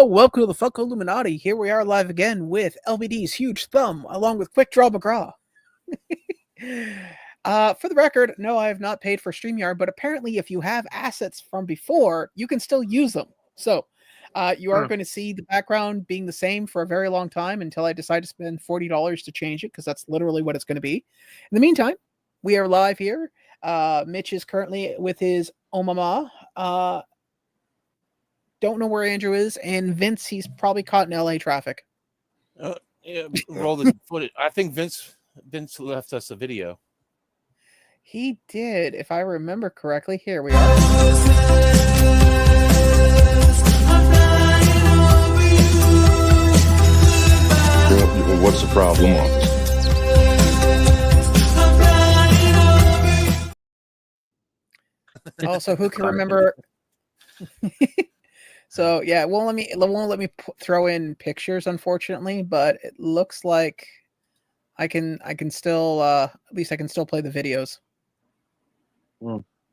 Hello, welcome to the Funko Illuminati. Here we are live again with LBD's Huge Thumb, along with Quickdraw McGraw. For the record, no, I have not paid for StreamYard, but apparently if you have assets from before, you can still use them. So you are going to see the background being the same for a very long time until I decide to spend $40 to change it, because that's literally what it's going to be. In the meantime, we are live here. Mitch is currently with his Omama. Don't know where Andrew is, and Vince, he's probably caught in LA traffic. Yeah, roll the footage. I think Vince left us a video. He did, if I remember correctly. Here we are. What's the problem? Also, who can remember? So yeah, it won't let me throw in pictures, unfortunately, but it looks like I can still at least I can still play the videos.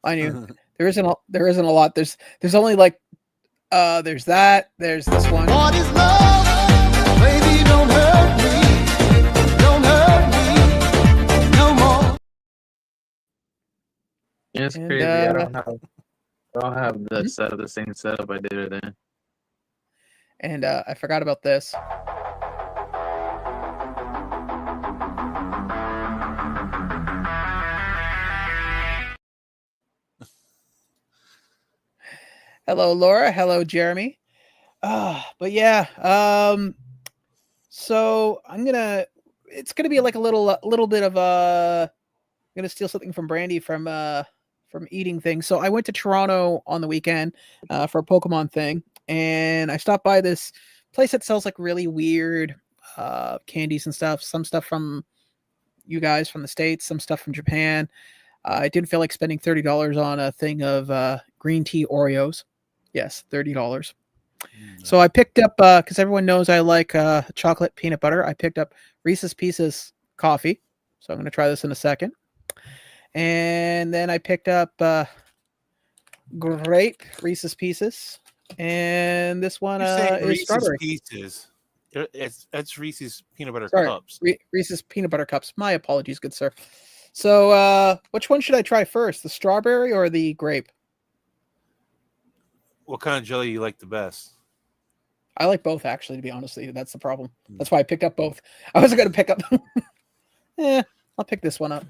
I knew there isn't a lot. There's only like there's that, there's this one. What is love? Baby, don't hurt me no more. Yeah, it's crazy. I don't have the same setup I did then. And I forgot about this. Hello, Laura. Hello, Jeremy. But yeah, so it's gonna be like a little bit of I'm gonna steal something from Brandy from eating things. So I went to Toronto on the weekend for a Pokemon thing, and I stopped by this place that sells like really weird candies and stuff. Some stuff from you guys from the States, some stuff from Japan. I didn't feel like spending $30 on a thing of green tea Oreos. Yes, $30. So I picked up, because everyone knows I like chocolate peanut butter, I picked up Reese's Pieces coffee. So I'm going to try this in a second. And then I picked up grape Reese's Pieces. And this one is Reese's strawberry. Pieces. That's Reese's peanut butter Sorry, cups. Reese's peanut butter cups. My apologies, good sir. So which one should I try first? The strawberry or the grape? What kind of jelly you like the best? I like both, actually, to be honest with you. That's the problem. That's why I picked up both. I wasn't going to pick up... I'll pick this one up.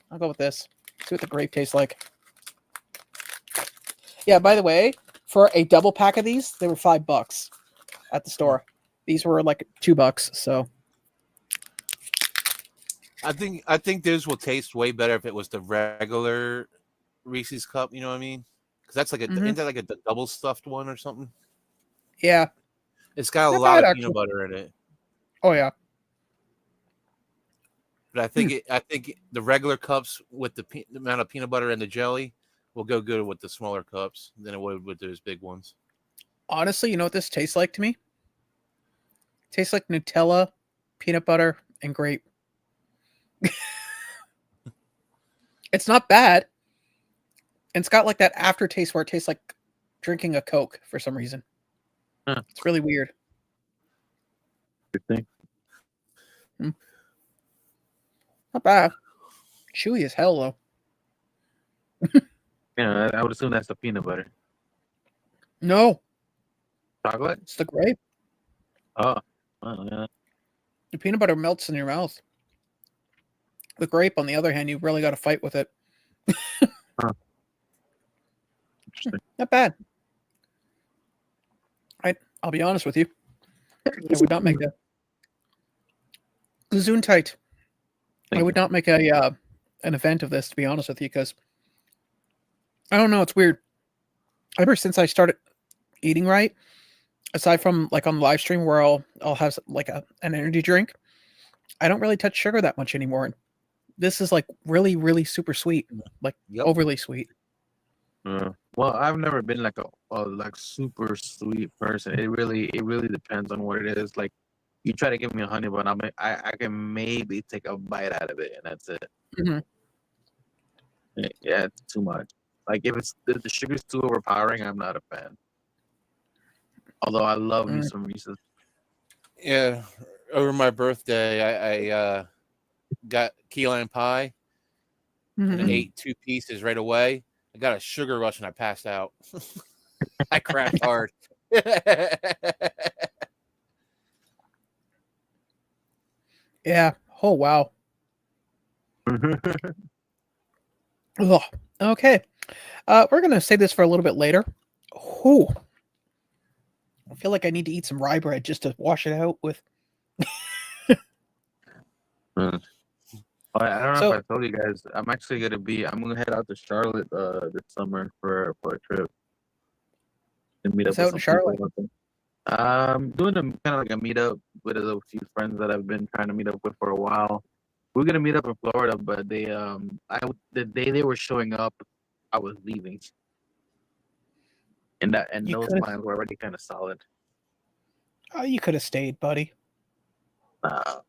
I'll go with this. See what the grape tastes like. Yeah, by the way, for a double pack of these, they were $5 at the store. These were like $2, so... I think those will taste way better if it was the regular Reese's cup, you know what I mean? Because that's like isn't that like a double stuffed one or something? Yeah. It's got a Not lot bad, of peanut butter in it. Oh, yeah. But I think I think the regular cups with the amount of peanut butter and the jelly will go good with the smaller cups than it would with those big ones. Honestly, you know what this tastes like to me? It tastes like Nutella, peanut butter, and grape. It's not bad. And it's got like that aftertaste where it tastes like drinking a Coke for some reason. It's really weird. Good thing. Not bad. Chewy as hell, though. Yeah, I would assume that's the peanut butter. No, Chocolate? it's the grape. Oh, yeah. The peanut butter melts in your mouth. The grape, on the other hand, you really got to fight with it. Interesting. Not bad. I'll be honest with you. I would not make a Gesundheit. I would not make an event of this, to be honest with you, because I don't know. It's weird. Ever since I started eating right, aside from like on the live stream where I'll have like an energy drink, I don't really touch sugar that much anymore. And this is like really, really super sweet, like overly sweet. Well, I've never been like a like super sweet person. It really depends on what it is. Like, you try to give me a honey bun, I can maybe take a bite out of it, and that's it. Yeah, it's too much. Like, if the sugar's too overpowering, I'm not a fan. Although I love me some Reese's. Yeah, over my birthday, I got key lime pie and Mhm. ate 2 pieces right away. I got a sugar rush and I passed out. I crashed hard. Yeah. Oh wow. Ugh. Okay. We're gonna save this for a little bit later. Whew. I feel like I need to eat some rye bread just to wash it out with. I don't know So- if I told you guys. I'm gonna head out to Charlotte this summer for a trip and meet What's up out with in some people. Doing a kind of like a meetup with a few friends that I've been trying to meet up with for a while. We're gonna meet up in Florida, but the day they were showing up, I was leaving, and You those could've- plans were already kind of solid. Oh, you could have stayed, buddy.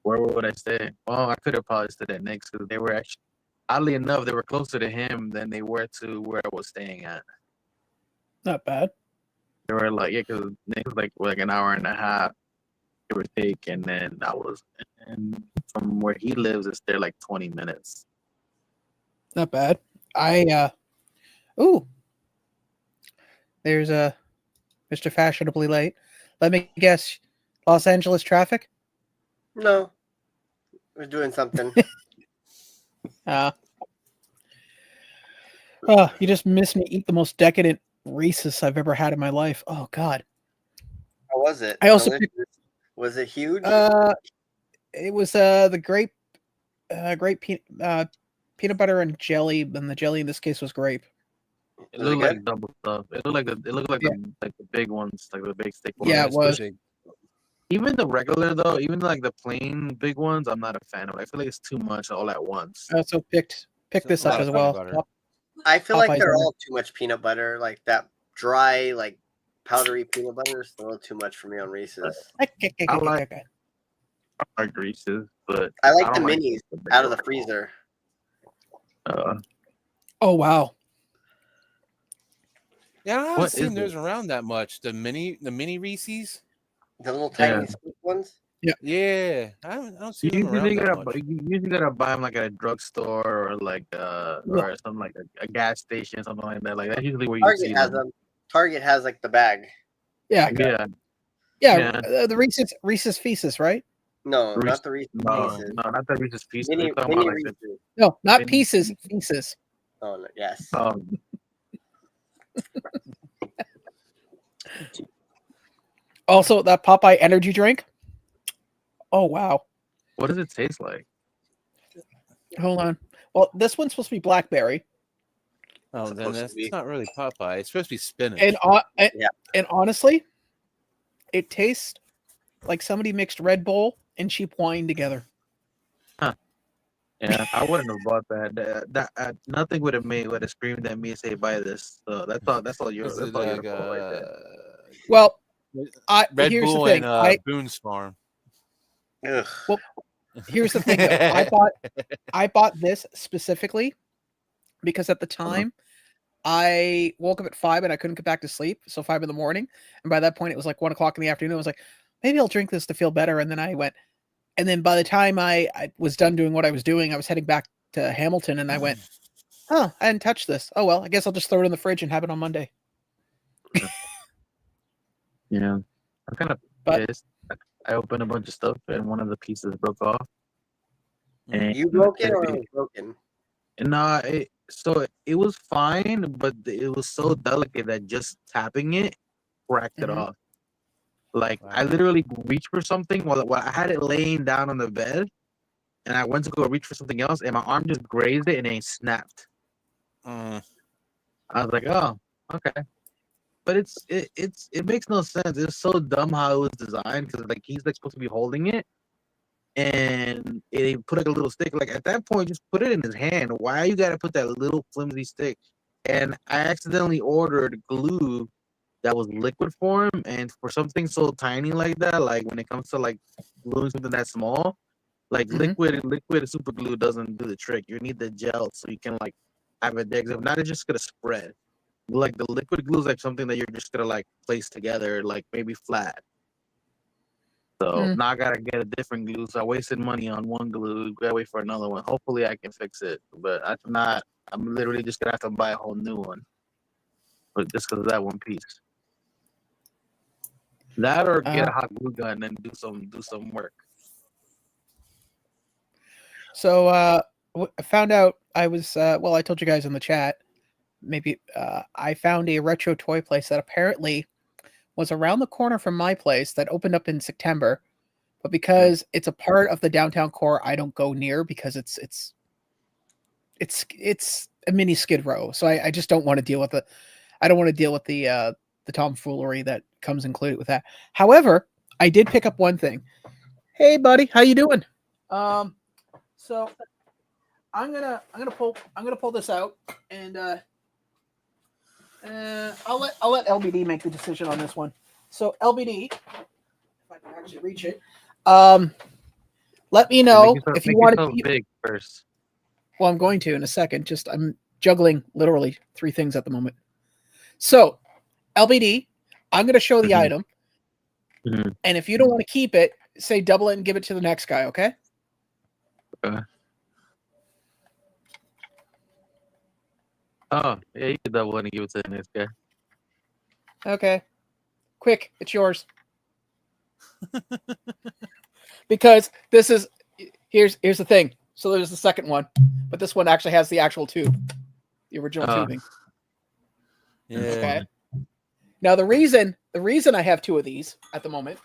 Where would I stay? Well, I could have probably stayed at Nick's because they were actually, oddly enough, they were closer to him than they were to where I was staying at. Not bad. They were like, yeah, because Nick's like an hour and a half, give or take, and then and from where he lives, it's there like 20 minutes. Not bad. Ooh. There's a Mr. Fashionably Late. Let me guess. Los Angeles traffic? No. We're doing something. You just missed me eat the most decadent Reese's I've ever had in my life. Oh God. How was it? I also Delicious? Was it huge? It was the grape peanut butter and jelly, and the jelly in this case was grape. It looked like double stuff. It looked like the big ones, like the big stick ones. Yeah, it was. Even the regular though, even like the plain big ones, I'm not a fan of. I feel like it's too much all at once. I also picked this up as well. I feel like Popeye's they're on it. all too much peanut butter. Like that dry, like powdery peanut butter is a little too much for me on Reese's. I like Reese's, but I like the don't minis big out of the ones. freezer. Oh wow. Yeah, I haven't What seen is those it? around that much. The mini Reese's. The little tiny Yeah. sweet ones. Yeah, I don't see You them around that much. usually gotta buy them like at a drugstore or like or something like a gas station, something like that. Like that's usually where you see Target has them. them. Target has like the bag. Yeah. Yeah, The Reese's Pieces, right? No, Reese- not the Reese's no, Pieces. not that Reese's Pieces. Mini, We're talking mini about like Reese's. No, not Mini- pieces. Pieces. Oh no, yes. Also, that Popeye energy drink. Oh wow. What does it taste like? Hold on. Well, this one's supposed to be blackberry, Oh, then supposed to that's be. not really Popeye. It's supposed to be spinach. and honestly, it tastes like somebody mixed Red Bull and cheap wine together. Yeah, I wouldn't have bought that. Nothing would have screamed at me and say buy this. So that's all yours. Is That's it all like your fault right there. Well, Red here's Bull the thing. and Boone's Farm? Ugh. Here's the thing. Though. I bought this specifically because at the time I woke up at 5 and I couldn't get back to sleep. So 5 in the morning, and by that point it was like 1 o'clock in the afternoon. I was like, maybe I'll drink this to feel better. And then I went, and then by the time I was done doing what I was doing, I was heading back to Hamilton, and I went, I hadn't touched this. Oh well, I guess I'll just throw it in the fridge and have it on Monday. Yeah, I'm kind of pissed. I opened a bunch of stuff and one of the pieces broke off. And You broke it or it was broken? No, so it was fine, but it was so delicate that just tapping it cracked it off. Like I literally reached for something while I had it laying down on the bed, and I went to go reach for something else, and my arm just grazed it and it snapped. I was like, oh, okay. But it makes no sense. It's so dumb how it was designed because like he's like supposed to be holding it, and it put like a little stick. Like at that point, just put it in his hand. Why you gotta put that little flimsy stick? And I accidentally ordered glue that was liquid form, and for something so tiny like that, like when it comes to like gluing something that small, like liquid super glue doesn't do the trick. You need the gel so you can like have it there. 'Cause if not, it's just gonna spread. like the liquid glue is like something that you're just gonna like place together, like maybe flat. So now I gotta get a different glue. So I wasted money on one glue. Gotta wait for another one. Hopefully I can fix it. But if not, I'm literally just gonna have to buy a whole new one. But just because of that one piece. That or get a hot glue gun and do some work. So I found out I was well, I told you guys in the chat. Maybe I found a retro toy place that apparently was around the corner from my place that opened up in September, but because it's a part of the downtown core, I don't go near because it's a mini Skid Row. So I just don't want to deal with it. I don't want to deal with the tomfoolery that comes included with that. However, I did pick up one thing. Hey, buddy, how you doing? So I'm gonna pull this out and I'll let LBD make the decision on this one. So LBD, if I can actually reach it, let me know if you want to keep big first. Well, I'm going to in a second. Just I'm juggling literally 3 things at the moment. So LBD, I'm going to show the item, and if you don't want to keep it, say double it and give it to the next guy. Okay. Oh, yeah, you can double it and give it to the next guy. Okay. Quick, it's yours. Because this is here's the thing. So there's the second one, but this one actually has the actual tube, the original tubing. Yeah. Okay. Now the reason I have 2 of these at the moment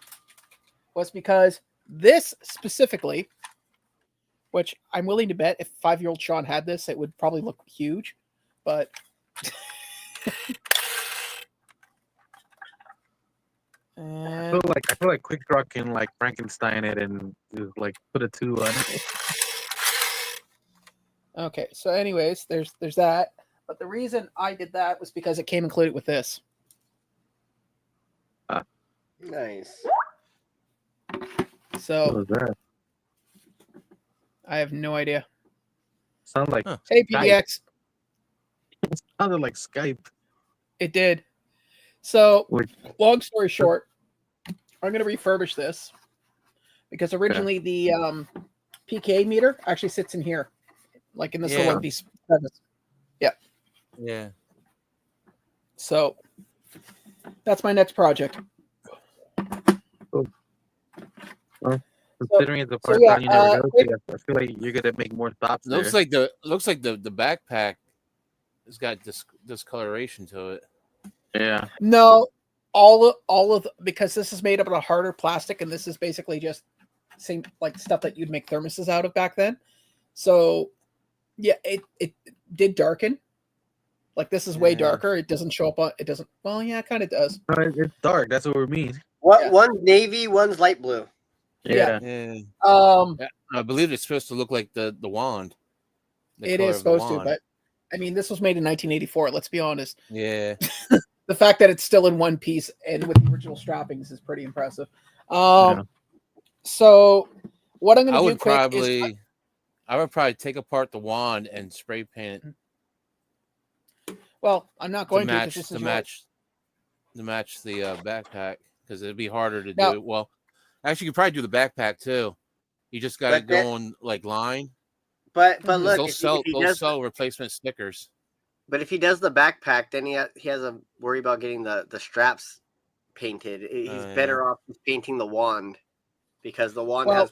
was because this specifically, which I'm willing to bet if 5-year-old Sean had this, it would probably look huge, but I feel like Quickdraw can like Frankenstein it and just, like put a 2 on it. Okay, so anyways, there's that. But the reason I did that was because it came included with this. Nice. So What was that? I have no idea. Sounds like Hey PDX. It sounded like Skype. It did. So Which, long story short, I'm gonna refurbish this because originally the PKA meter actually sits in here, like in this little piece. Yeah. Yeah. So that's my next project. considering it's the first time you never go to, I feel like you're gonna make more stops. Looks like the backpack has got discoloration to it. Yeah. No, all of because this is made up of a harder plastic, and this is basically just same like stuff that you'd make thermoses out of back then. So yeah, it did darken. Like this is way darker. It doesn't show up on. It doesn't. Well, yeah, it kind of does. It's dark. That's what we mean. What one's navy, one's light blue. Yeah. I believe it's supposed to look like the wand. It is supposed to, but I mean, this was made in 1984. Let's be honest. Yeah. The fact that it's still in one piece and with the original strappings is pretty impressive. So what I'm going to do quick is I would probably take apart the wand and spray paint it. Well, I'm not going to match the backpack because it'd be harder to do. Well, actually, you could probably do the backpack too. You just got to go on like line. But look, they'll sell replacement stickers. But if he does the backpack, then he has to worry about getting the straps painted. He's better off just painting the wand because the wand has.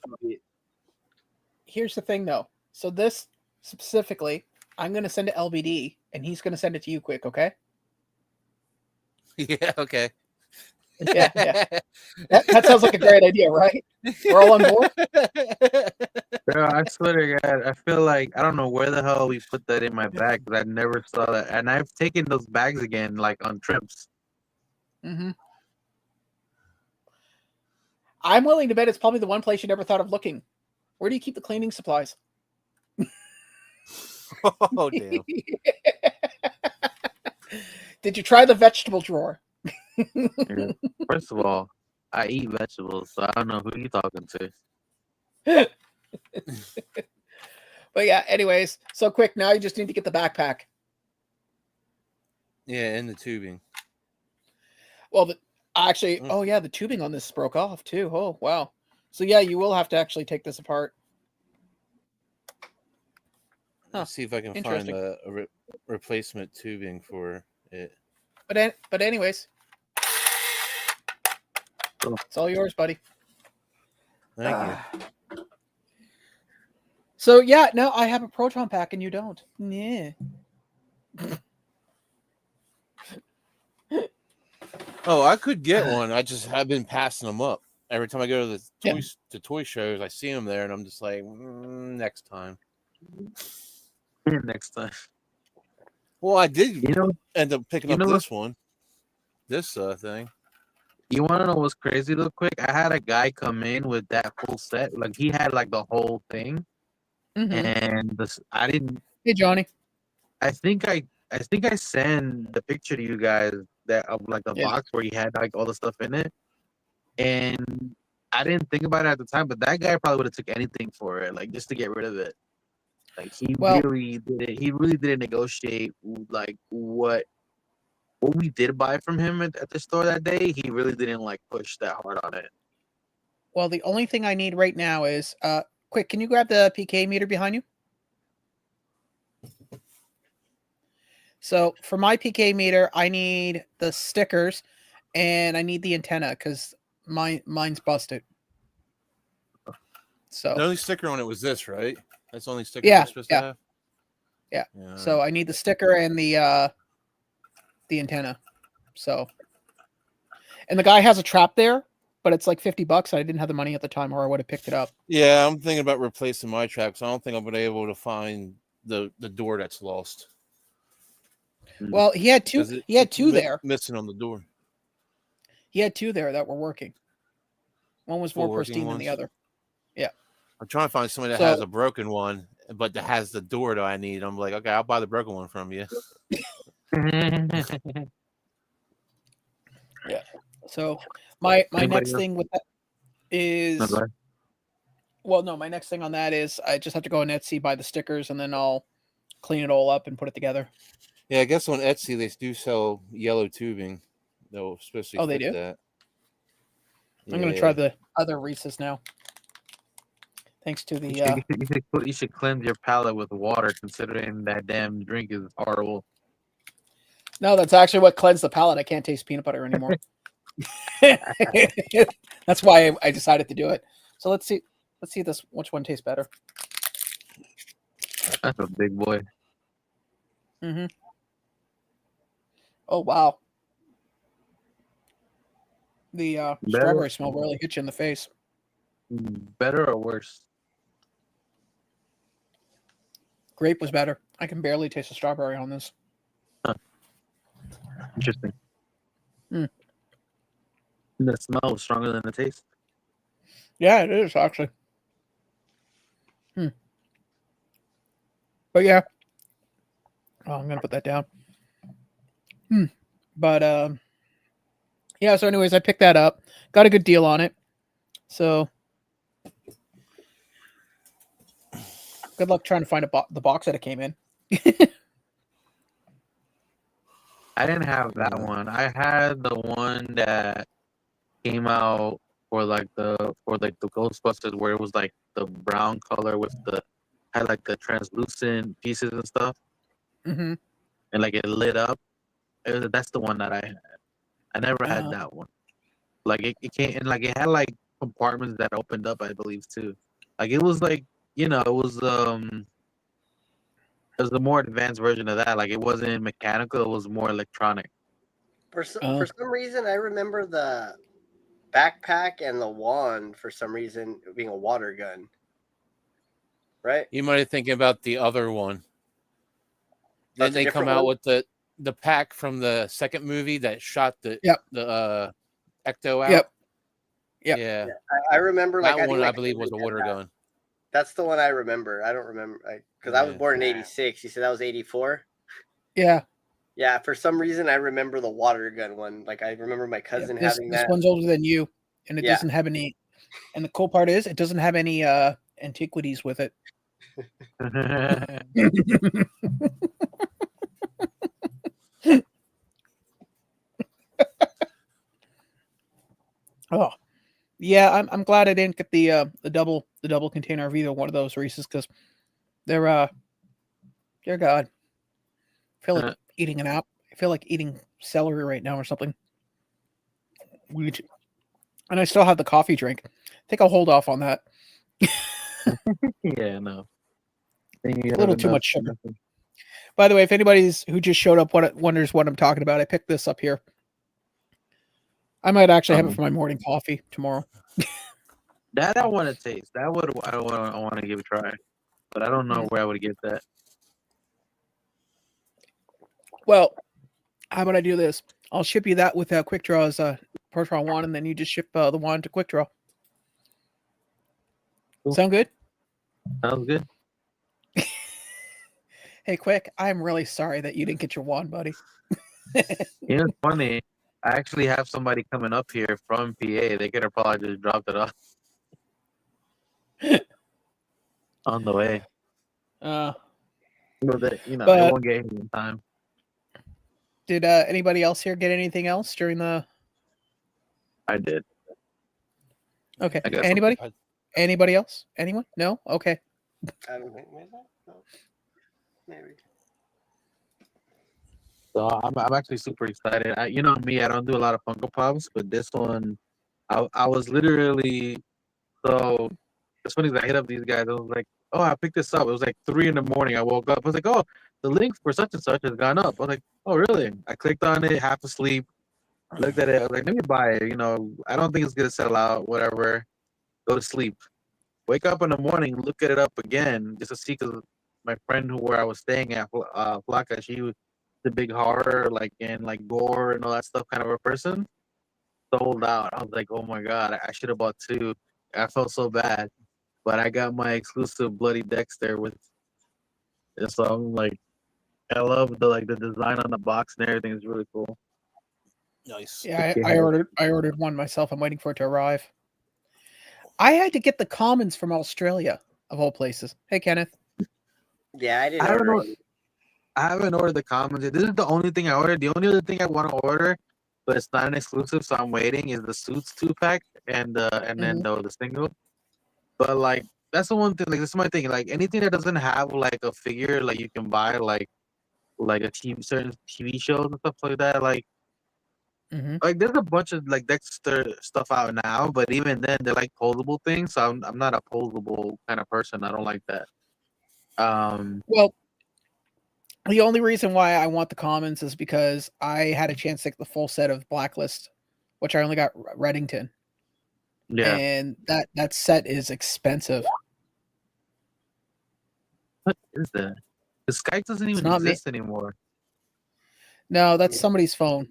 Here's the thing, though. So this specifically, I'm going to send to LBD, and he's going to send it to you quick, okay? Yeah, okay. Yeah. That sounds like a great idea, right? We're all on board? Bro, I swear to God, I feel like I don't know where the hell we put that in my bag because I never saw that. And I've taken those bags again, like on trips. Mm-hmm. I'm willing to bet it's probably the one place you never thought of looking. Where do you keep the cleaning supplies? Oh, damn. Did you try the vegetable drawer? First of all, I eat vegetables, so I don't know who you're talking to. But yeah, anyways, so quick, now you just need to get the backpack. Yeah, in the tubing. Well, actually, Mm. oh yeah, the tubing on this broke off too. Oh wow. So yeah, you will have to actually take this apart. Let's see if I can find Interesting. a replacement tubing for it. But anyways, Cool. it's all yours, buddy. Thank you. So yeah, no, I have a Proton pack and you don't. Yeah. Oh, I could get one. I've been passing them up. Every time I go to the Yeah. toy shows, I see them there, and I'm just like, next time. Next time. Well, I did You know, end up picking you up know this one, this thing. you want to know what's crazy? Real quick, I had a guy come in with that full set. Like he had like the whole thing, and I didn't. Hey, Johnny. I think I sent the picture to you guys that of like the Yeah. box where he had like all the stuff in it, and I didn't think about it at the time, but that guy probably would have took anything for it, like just to get rid of it. Like he really did it. He really didn't negotiate like what we did buy from him at the store that day. He really didn't like push that hard on it. Well, the only thing I need right now is quick. Can you grab the PK meter behind you? So for my PK meter, I need the stickers and I need the antenna because mine's busted. So The only sticker on it was this, right? That's the only sticker Yeah, you're supposed yeah. to have? Yeah. Yeah. So I need the sticker and the antenna. So, and the guy has a trap there, but it's like $50. I didn't have the money at the time, or I would have picked it up. Yeah, I'm thinking about replacing my trap, so I don't think I'm going to be able to find the door that's lost. Well, he had two. 'Cause He had it's two there. missing on the door. He had two there that were working. One was more Full working pristine than the ones? other. Yeah. I'm trying to find somebody that So- has a broken one, but that has the door that I need. I'm like, okay, I'll buy the broken one from you. So my Anybody next else? thing with that is No, go ahead. well, no, my next thing on that is I just have to go on Etsy, buy the stickers, and then I'll clean it all up and put it together. Yeah, I guess on Etsy they do sell yellow tubing. They'll especially Oh, they fit do? that. I'm gonna try the other Reese's now. Thanks to the You should cleanse your palate with water, considering that damn drink is horrible. no, that's actually what cleansed the palate. I can't taste peanut butter anymore. That's why I decided to do it. So let's see which one tastes better. That's a big boy. Mm-hmm. Oh wow. The strawberry smell really hit you in the face. Better or worse? Grape was better. I can barely taste the strawberry on this. Interesting. Hmm. The smell was stronger than the taste. Yeah, it is actually. But yeah. Oh, I'm gonna put that down. But yeah, so anyways, I picked that up. Got a good deal on it. So good luck trying to find the box that it came in. I didn't have that one. I had the one that came out for the Ghostbusters, where it was like the brown color with had like the translucent pieces and stuff, Mm-hmm. and like it lit up. That's the one that I had. I never had that one. Like it came and like it had like compartments that opened up, I believe too. Like it was like, it was a more advanced version of that. Like it wasn't mechanical; it was more electronic. For some reason, I remember the backpack and the wand for some reason being a water gun. Right? You might be thinking about the other one. That's Then a they come different out one? with the pack from the second movie that shot the Ecto out. Yep. Yeah. I remember like That one, I think, believe, was a water gun. That's the one I remember. I don't remember because I was born in '86. You said that was '84. Yeah. Yeah. For some reason, I remember the water gun one. Like I remember my cousin having This that. one's older than you, and it doesn't have any. And the cool part is, it doesn't have any antiquities with it. Oh, yeah. I'm glad I didn't get the double container of either one of those Reese's because they're dear God, I feel like eating an apple. I feel like eating celery right now or something. And I still have the coffee drink. I think I'll hold off on that. Yeah, no. A little too much sugar. By the way, if anybody's who just showed up wonders what I'm talking about, I picked this up here. I might actually have it for my morning coffee tomorrow. That I want to taste. That I want to give a try, but I don't know where I would get that. Well, how about I do this? I'll ship you that with Quickdraw's Proton wand, and then you just ship the wand to Quickdraw. Cool. Sound good? Sounds good. Hey, Quick, I'm really sorry that you didn't get your wand, buddy. It's funny. I actually have somebody coming up here from PA. They could have probably just dropped it off on the way. But it won't get here in time. Did anybody else here get anything else during the? I did. Okay. Anybody? Anybody else? Anyone? No. Okay. I don't think no. Maybe. So I'm actually super excited. You know me, I don't do a lot of Funko Pops, but this one, I was literally so. It's funny that I hit up these guys. I was like, "Oh, I picked this up." It was like 3 a.m. I woke up. I was like, "Oh, the link for such and such has gone up." I was like, "Oh, really?" I clicked on it, half asleep. Looked at it. I was like, "Let me buy it." You know, I don't think it's gonna sell out. Whatever. Go to sleep. Wake up in the morning, look at it up again just to see, because my friend where I was staying at, Flaka, she was the big horror, and gore and all that stuff kind of a person. Sold out. I was like, oh my God, I should have bought 2. I felt so bad. But I got my exclusive Bloody Dexter with, so I'm like, I love the design on the box and everything is really cool. Nice. Yeah, I ordered one myself. I'm waiting for it to arrive. I had to get the commons from Australia, of all places. Hey, Kenneth. Yeah, I didn't. I don't know. I haven't ordered the commons. This is the only thing I ordered. The only other thing I want to order, but it's not an exclusive, so I'm waiting, is the Suits 2-pack and then the single. But that's the one thing. This is my thing. Anything that doesn't have a figure, you can buy like certain TV shows and stuff like that. There's a bunch of Dexter stuff out now, but even then they're posable things. So I'm not a posable kind of person. I don't like that. Well, the only reason why I want the commons is because I had a chance to get the full set of Blacklist, which I only got Reddington. Yeah, and that set is expensive. what is that? The Skype doesn't even exist anymore. No, that's somebody's phone.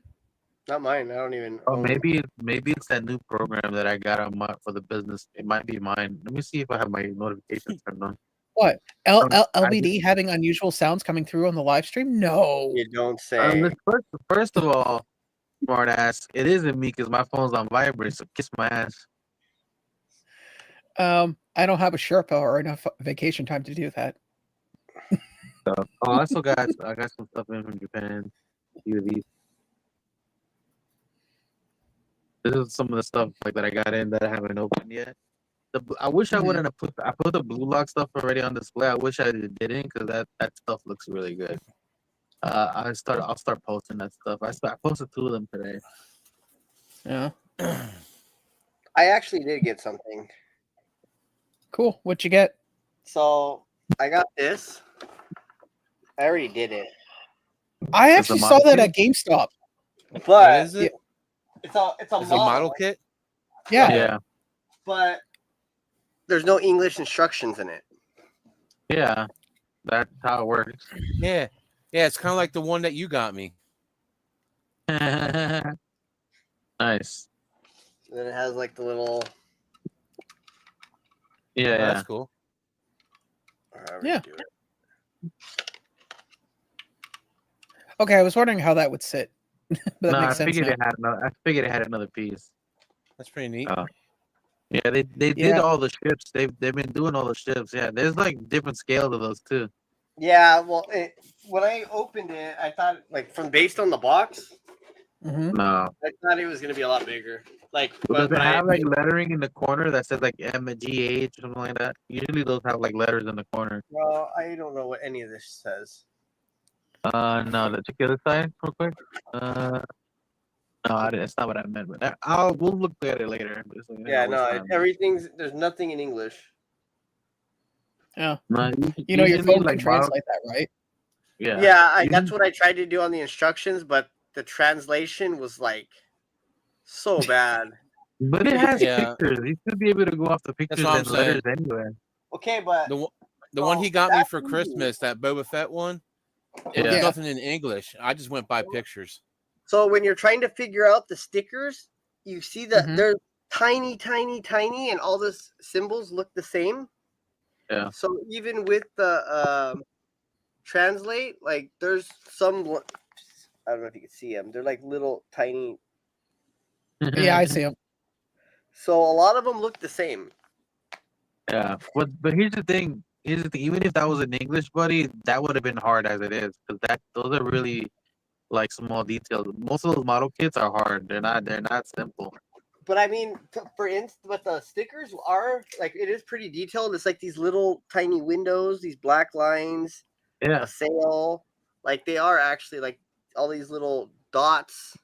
Not mine. I don't even. Oh, maybe it's that new program that I got on for the business. It might be mine. Let me see if I have my notifications turned on. What? LBD having unusual sounds coming through on the live stream? No. You don't say. First of all, smart ass, it isn't me because my phone's on vibrate, so kiss my ass. I don't have a Sherpa or enough vacation time to do that. So, I still got some stuff in from Japan. A few of these. This is some of the stuff that I got in that I haven't opened yet. I wish I wouldn't have put. I put the Blue Lock stuff already on display. I wish I didn't, because that stuff looks really good. I'll start posting that stuff. I posted 2 of them today. Yeah. I actually did get something. Cool. What'd you get? So I got this. I already did it. I actually saw that at GameStop. But what is it? It's a model kit. Yeah. Yeah. But there's no English instructions in it. Yeah. That's how it works. Yeah. Yeah, it's kind of like the one that you got me. Nice. And then it has the little. Yeah, That's cool. Yeah. Okay, I was wondering how that would sit. But that makes sense. I figured it had another piece. That's pretty neat. Yeah, they did all the ships. They've been doing all the ships. Yeah, there's different scales of those too. Yeah, well, when I opened it, I thought based on the box, Mhm. No. I thought it was gonna be a lot bigger. Like, Does but it have like lettering in the corner that says like MGH or something like that? Usually those have like letters in the corner. well, I don't know what any of this says. No, let's check the other side real quick. No, that's not what I meant. But we'll look at it later. Yeah, no, there's nothing in English. Yeah. No, You know, your usually, phone like, can translate that, right? Yeah. Yeah, that's what I tried to do on the instructions, but the translation was like so bad. But it has Yeah. pictures. You should be able to go off the pictures what I'm and letters saying. anyway. Okay, but The one he got me that's for easy. Christmas, that Boba Fett one, it was Yeah. nothing in English. I just went by pictures. So when you're trying to figure out the stickers, you see that Mhm. they're tiny, tiny, tiny, and all the symbols look the same. Yeah. So even with the translate, like there's some, I don't know if you can see them. They're like little tiny. Yeah, I see them. So a lot of them look the same. Yeah, but here's the thing. Even if that was in English, buddy, that would have been hard as it is because those are really like small details. Most of those model kits are hard. They're not simple. But I mean, for instance, what the stickers are like, it is pretty detailed. It's like these little tiny windows, these black lines, Yeah, a sail. Like they are actually like all these little dots.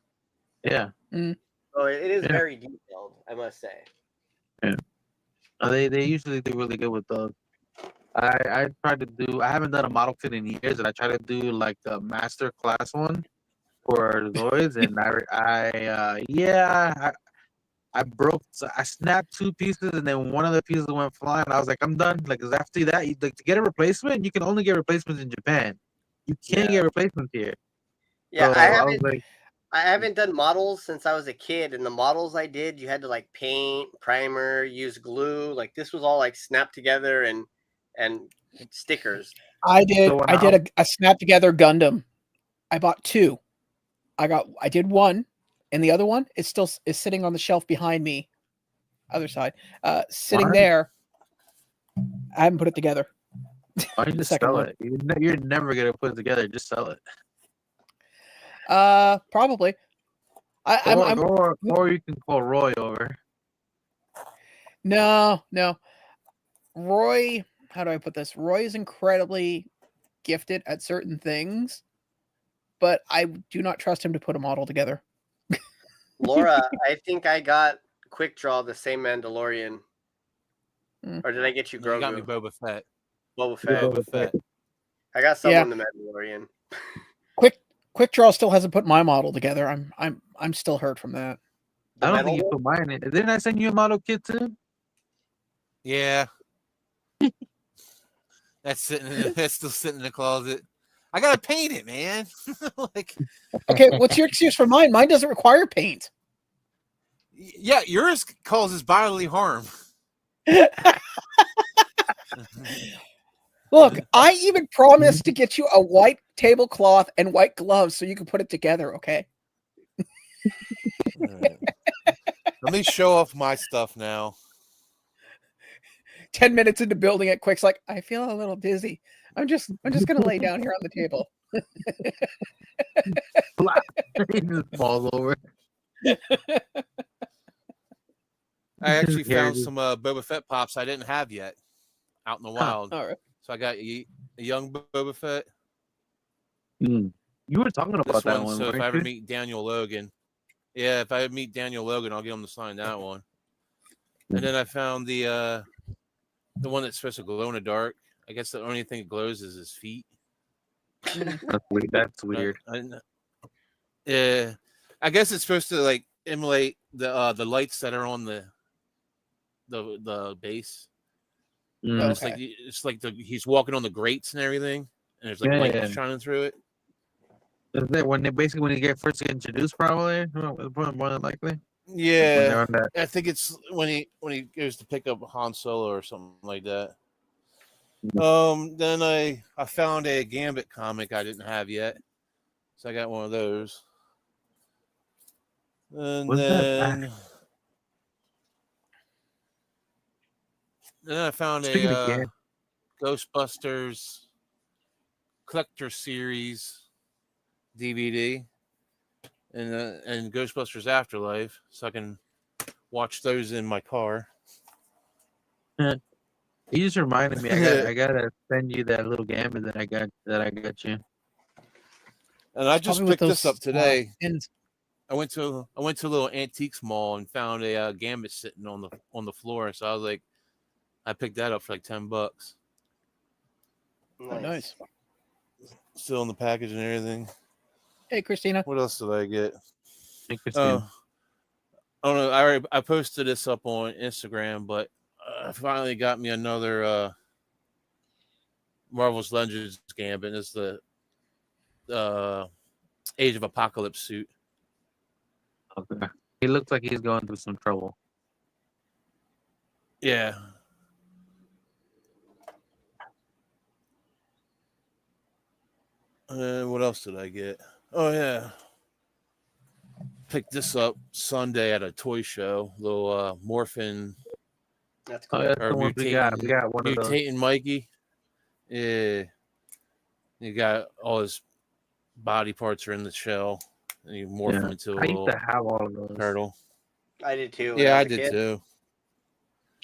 yeah. So it is Yeah. very detailed, I must say. They usually do really good with those. I tried to do. I haven't done a model kit in years, and I tried to do like the master class one for Zoids, and I broke. So I snapped 2 pieces, and then one of the pieces went flying. I was like, I'm done. Like, 'cause after that, like to get a replacement, you can only get replacements in Japan. You can't get replacements here. Yeah, So I was like, I haven't done models since I was a kid, and the models I did, you had to like paint, primer, use glue. Like this was all like snapped together and stickers. I did. So when I did a snap together Gundam. I bought 2. I did one, and the other one is sitting on the shelf behind me. Other side, sitting Why? there. I haven't put it together. why don't you The just second sell one. it? You're never gonna put it together. Just sell it. Probably. I'm Or you can call Roy over. no. Roy, how do I put this? Roy is incredibly gifted at certain things, but I do not trust him to put a model together. Laura, I think I got Quickdraw the same Mandalorian. Or did I get you No, you Grogu? got me Boba Fett. Boba Fett. Boba Fett. I got someone the Mandalorian. Quickdraw still hasn't put my model together. I'm still hurt from that. I don't think you put mine in. Didn't I send you a model kit too? Yeah. That's still sitting in the closet. I gotta paint it, man. Like, okay, what's your excuse for mine? Mine doesn't require paint. Yeah, yours causes bodily harm. Look, I even promised to get you a white tablecloth and white gloves so you can put it together, okay? Let me show off my stuff now. 10 minutes into building it, Quick's like, I feel a little dizzy. I'm just gonna lay down here on the table. He just falls over. I actually found some Boba Fett pops I didn't have yet out in the wild. All right. So I got a young Boba Fett. You were talking about that one. So if I ever meet Daniel Logan, if I meet Daniel Logan, I'll get him to sign that one. And then I found the one that's supposed to glow in the dark. I guess the only thing that glows is his feet. That's weird. Yeah, I guess it's supposed to like emulate the lights that are on the base. Okay. It's like he's walking on the grates and everything, and there's like light shining through it. Is that when they first get introduced? Probably more than likely. Yeah, I think it's when he goes to pick up Han Solo or something like that. Then I found a Gambit comic I didn't have yet, so I got one of those. And then I found a Ghostbusters collector series DVD. and Ghostbusters Afterlife, so I can watch those in my car. You just reminded me. I gotta send you that little gambit that I got you. And I just Probably with picked this those, up today. pins. I went to a little antiques mall and found a gambit sitting on the floor. So I was like, I picked that up for like $10. Oh, nice. Still in the package and everything. Hey, Christina. What else did I get? Interesting. I don't know. I posted this up on Instagram, but I finally got me another Marvel's Legends Gambit. It's the Age of Apocalypse suit. Okay. He looks like he's going through some trouble. Yeah. What else did I get? Oh yeah. Picked this up Sunday at a toy show. Little Morphin. That's Oh, cool. that's Or the one we got. We got one of those. Mutating Mikey. Yeah. You got all his body parts are in the shell. And you morph him into a I used little to have all of those. turtle. I did too. when Yeah, I I was a did kid. too.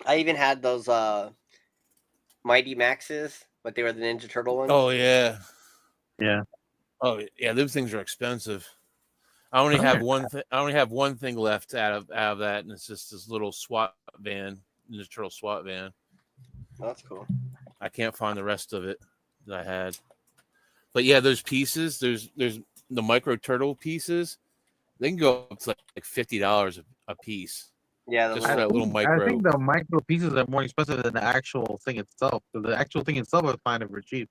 I even had those Mighty Maxes, but they were the Ninja Turtle ones. Oh yeah. Yeah. Oh yeah, those things are expensive. I only have one. I only have one thing left out of that, and it's just this little SWAT van, Ninja Turtle SWAT van. Oh, that's cool. I can't find the rest of it that I had. But yeah, those pieces, there's the micro turtle pieces. They can go up to like $50 a piece. Yeah, Just for that little I micro. think the micro pieces are more expensive than the actual thing itself. So the actual thing itself is kind of for cheap.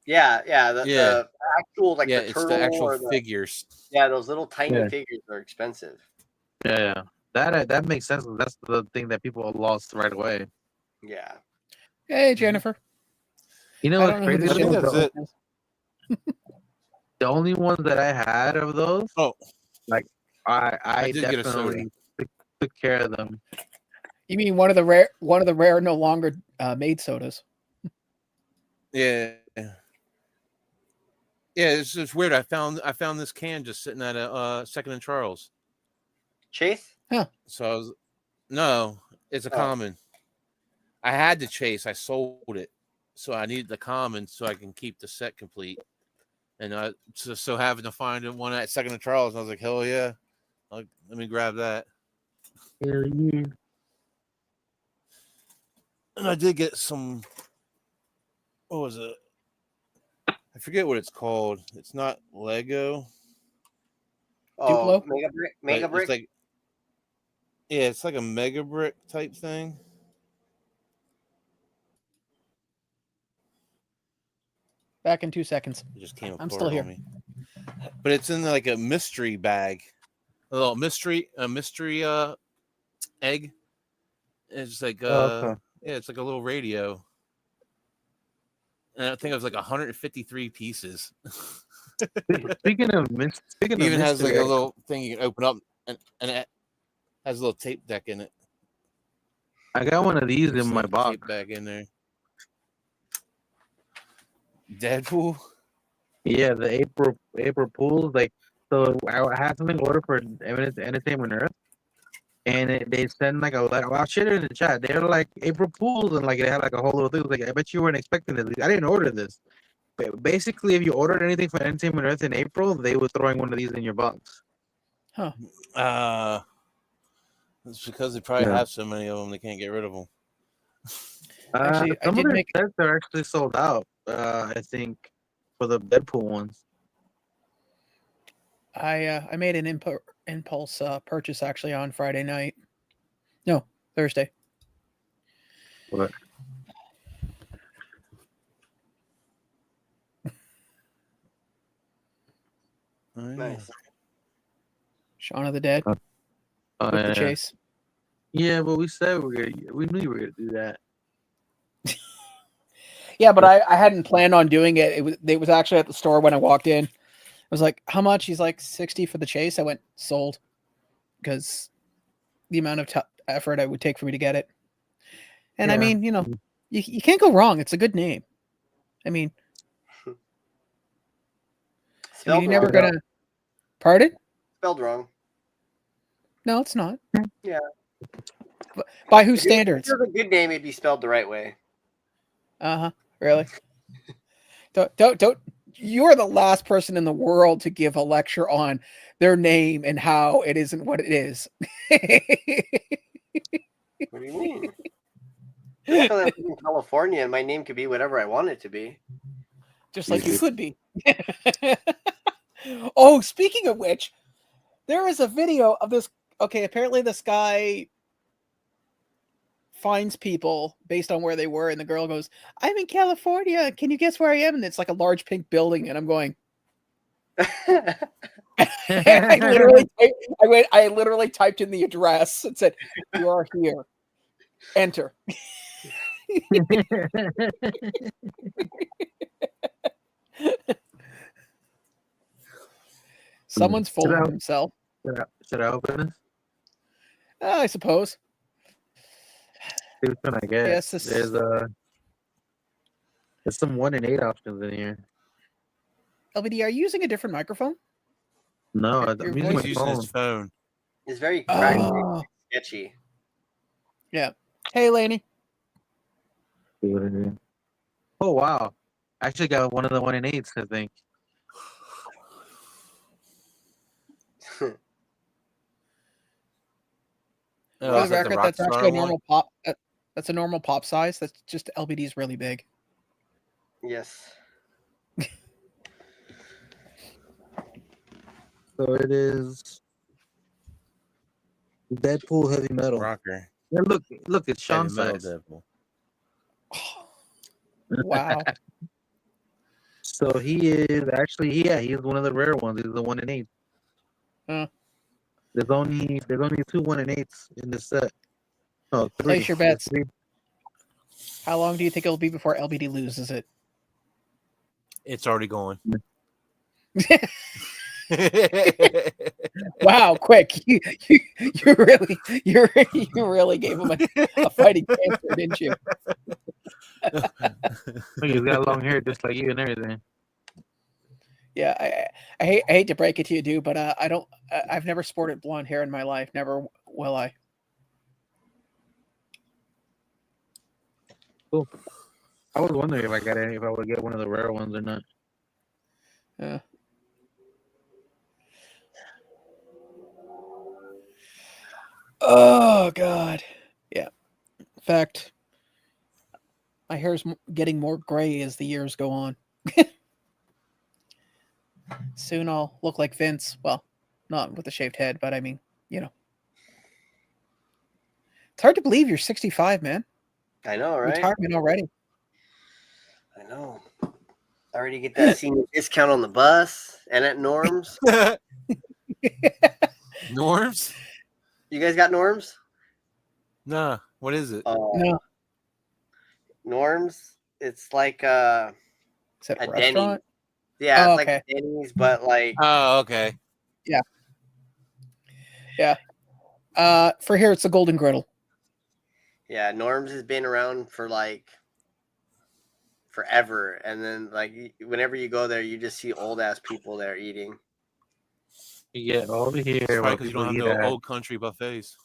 yeah. The actual yeah, the it's turtle the actual or the, figures. yeah, those little tiny Yeah. figures are expensive. Yeah. That makes sense. That's the thing that people lost right away. Yeah. Hey, Jennifer. You know I what's don't know who crazy? this I think Jennifer that's is. The only ones that I had of those, Oh, I did get a soda. definitely took care of them. You mean one of the rare no longer made sodas? Yeah. Yeah, it's just weird. I found this can just sitting at a Second and Charles. Chase? So I was no, it's a Oh. common. I had to chase. I sold it, so I needed the common so I can keep the set complete. And I so having to find one at Second and Charles, I was like, hell yeah, let me grab that. Hell yeah. And I did get some. What was it? I forget what it's called. It's not Lego. Oh, Duplo? Mega but Brick? It's like, yeah, it's like a Mega Brick type thing. Back in 2 seconds. It just came apart I'm still here. on me. But it's in like a mystery bag. A little mystery egg. It's like Okay. yeah, it's like a little radio. And I think it was like 153 pieces. Speaking of It even has like mystery a little thing you can open up and it has a little tape deck in it. I got one of these It's in my like box. tape back in there. Deadpool? Yeah, the April pools. Like, so I had something ordered for Entertainment Earth, and they send like a letter. I'll share it in the chat. They're like April pools, and like they had like a whole little thing. Like, I bet you weren't expecting this. I didn't order this. But basically, if you ordered anything for Entertainment Earth in April, they were throwing one of these in your box. It's because they probably Yeah. have so many of them they can't get rid of them. Actually, I some did of their make- sets are actually sold out. I think for the Deadpool ones. I made an impulse purchase actually on Friday night. No, Thursday. What? Oh, yeah. Nice. Shaun of the Dead Oh, with the yeah. chase. Yeah, but we said we knew you were gonna do that. Yeah, but I hadn't planned on doing it. It was actually at the store when I walked in. I was like, "How much?" He's like, "60 for the chase." I went, "Sold," because the amount of effort I would take for me to get it. And I Yeah. mean, you can't go wrong. It's a good name. I mean, you're never Spellbound. gonna. Pardon? spelled wrong. No, it's not. Yeah. By whose If it standards? was a good name, it'd be spelled the right way. Really? Don't. You're the last person in the world to give a lecture on their name and how it isn't what it is. What do you mean? Just because I'm from California and my name could be whatever I want it to be. Just like you could be. Oh, speaking of which, there is a video of this. Okay, apparently this guy finds people based on where they were, and the girl goes, "I'm in California. Can you guess where I am?" And it's like a large pink building, and I'm going. I literally typed in the address and said, "You are here. Enter." Someone's full of himself. Should I open this? I suppose. Which one I get? Yes, There's some 1 in 8 options in here. LBD, are you using a different microphone? No, I'm Your using voice my He's using phone. his phone. It's very crackly, Oh. sketchy. Yeah. Hey, Laney. See what it is. Oh wow! I actually got one of the 1 in 8s. I think. Oh, For is the that the record, that's Rockstar actually a one? normal pop. That's a normal pop size. That's just LBD's really big. Yes. So it is Deadpool heavy metal. Rocker. Yeah, look, it's Heavy Sean metal size. Deadpool. Wow. So he is actually, he is one of the rare ones. He's the 1 in 8. Huh. There's only 2 1 in 8s in this set. Oh, 3. Place your bets. There's 3. How long do you think it'll be before LBD loses it? It's already going. Wow, quick! You really gave him a fighting cancer, didn't you? Look, he's got long hair just like you and everything. Yeah, I hate to break it to you, dude, but I've never sported blonde hair in my life. Never will I. Cool. I was wondering if I would get one of the rare ones or not. Yeah. Oh God. Yeah. In fact, my hair's getting more gray as the years go on. Soon I'll look like Vince. Well, not with a shaved head, but I mean, you know. It's hard to believe you're 65, man. I know, right? Retirement already. I know. I already get that senior discount on the bus and at Norms. Norms? You guys got Norms? Nah. What is it? No. Norms. It's like Is that a a Denny's. restaurant? Yeah, Oh, it's like okay. a Denny's, but like Oh, okay. For here it's the Golden Griddle. yeah, Norms has been around for like forever, and then like whenever you go there, you just see old ass people there eating. Yeah, over here. Probably where because you people don't have eat no at. old country buffets.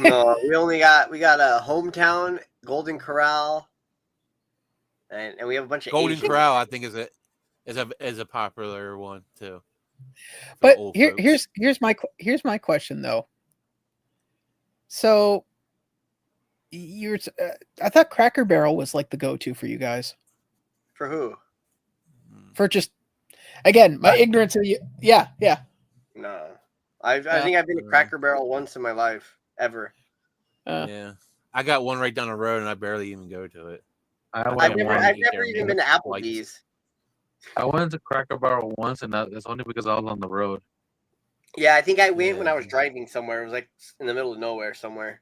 No, we got a hometown Golden Corral, and we have a bunch of Golden Asian- Corral, I think, is a popular one too. for But old folks. here's my question though. So I thought Cracker Barrel was like the go-to for you guys. For who? For just again, my ignorance of you. Yeah. No, I think I've been to Cracker Barrel once in my life ever. Yeah, I got one right down the road, and I barely even go to it. I've never even been to Applebee's. I went to Cracker Barrel once, and that's only because I was on the road. Yeah, I think I went when I was driving somewhere. It was like in the middle of nowhere somewhere.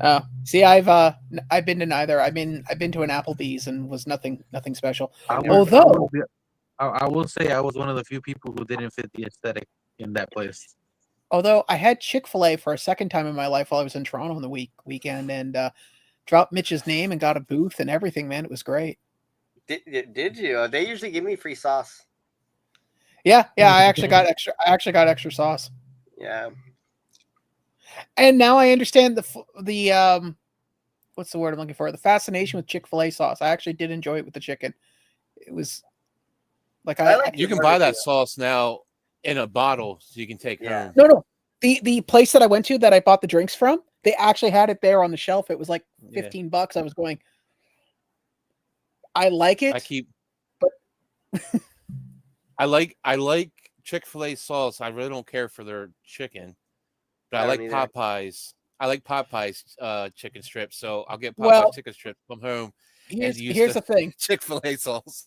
Oh, see, I've been to neither. I've been to an Applebee's and was nothing special. I will say I was one of the few people who didn't fit the aesthetic in that place. Although I had Chick-fil-A for a second time in my life while I was in Toronto on the weekend and dropped Mitch's name and got a booth and everything, man. It was great. Did you? They usually give me free sauce. Yeah, I actually got extra sauce. Yeah. And now I understand the what's the word I'm looking for? The fascination with Chick-fil-A sauce. I actually did enjoy it with the chicken. It was like I like You the can buy that barbecue. sauce now in a bottle, so you can take Yeah. home. no. The place that I went to that I bought the drinks from, they actually had it there on the shelf. It was like Yeah. $15. I was going, I like it. I keep. but- I like Chick-fil-A sauce. I really don't care for their chicken, but I I like don't either. Popeyes. I like Popeyes chicken strips, so I'll get Popeyes Well, chicken strips from home and here's use the thing. Chick-fil-A sauce.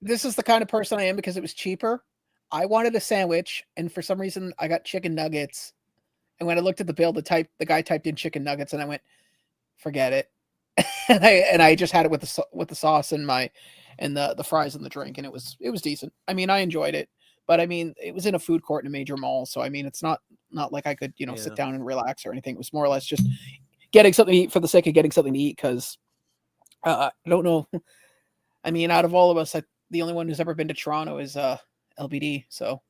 This is the kind of person I am because it was cheaper. I wanted a sandwich, and for some reason, I got chicken nuggets. And when I looked at the bill, the guy typed in chicken nuggets, and I went, "Forget it." and I just had it with the sauce and the fries and the drink, and it was decent. I mean, I enjoyed it, but I mean, it was in a food court in a major mall, so I mean, it's not like I could Yeah. sit down and relax or anything. It was more or less just getting something to eat for the sake of getting something to eat because I don't know. I mean, out of all of us, the only one who's ever been to Toronto is LBD. So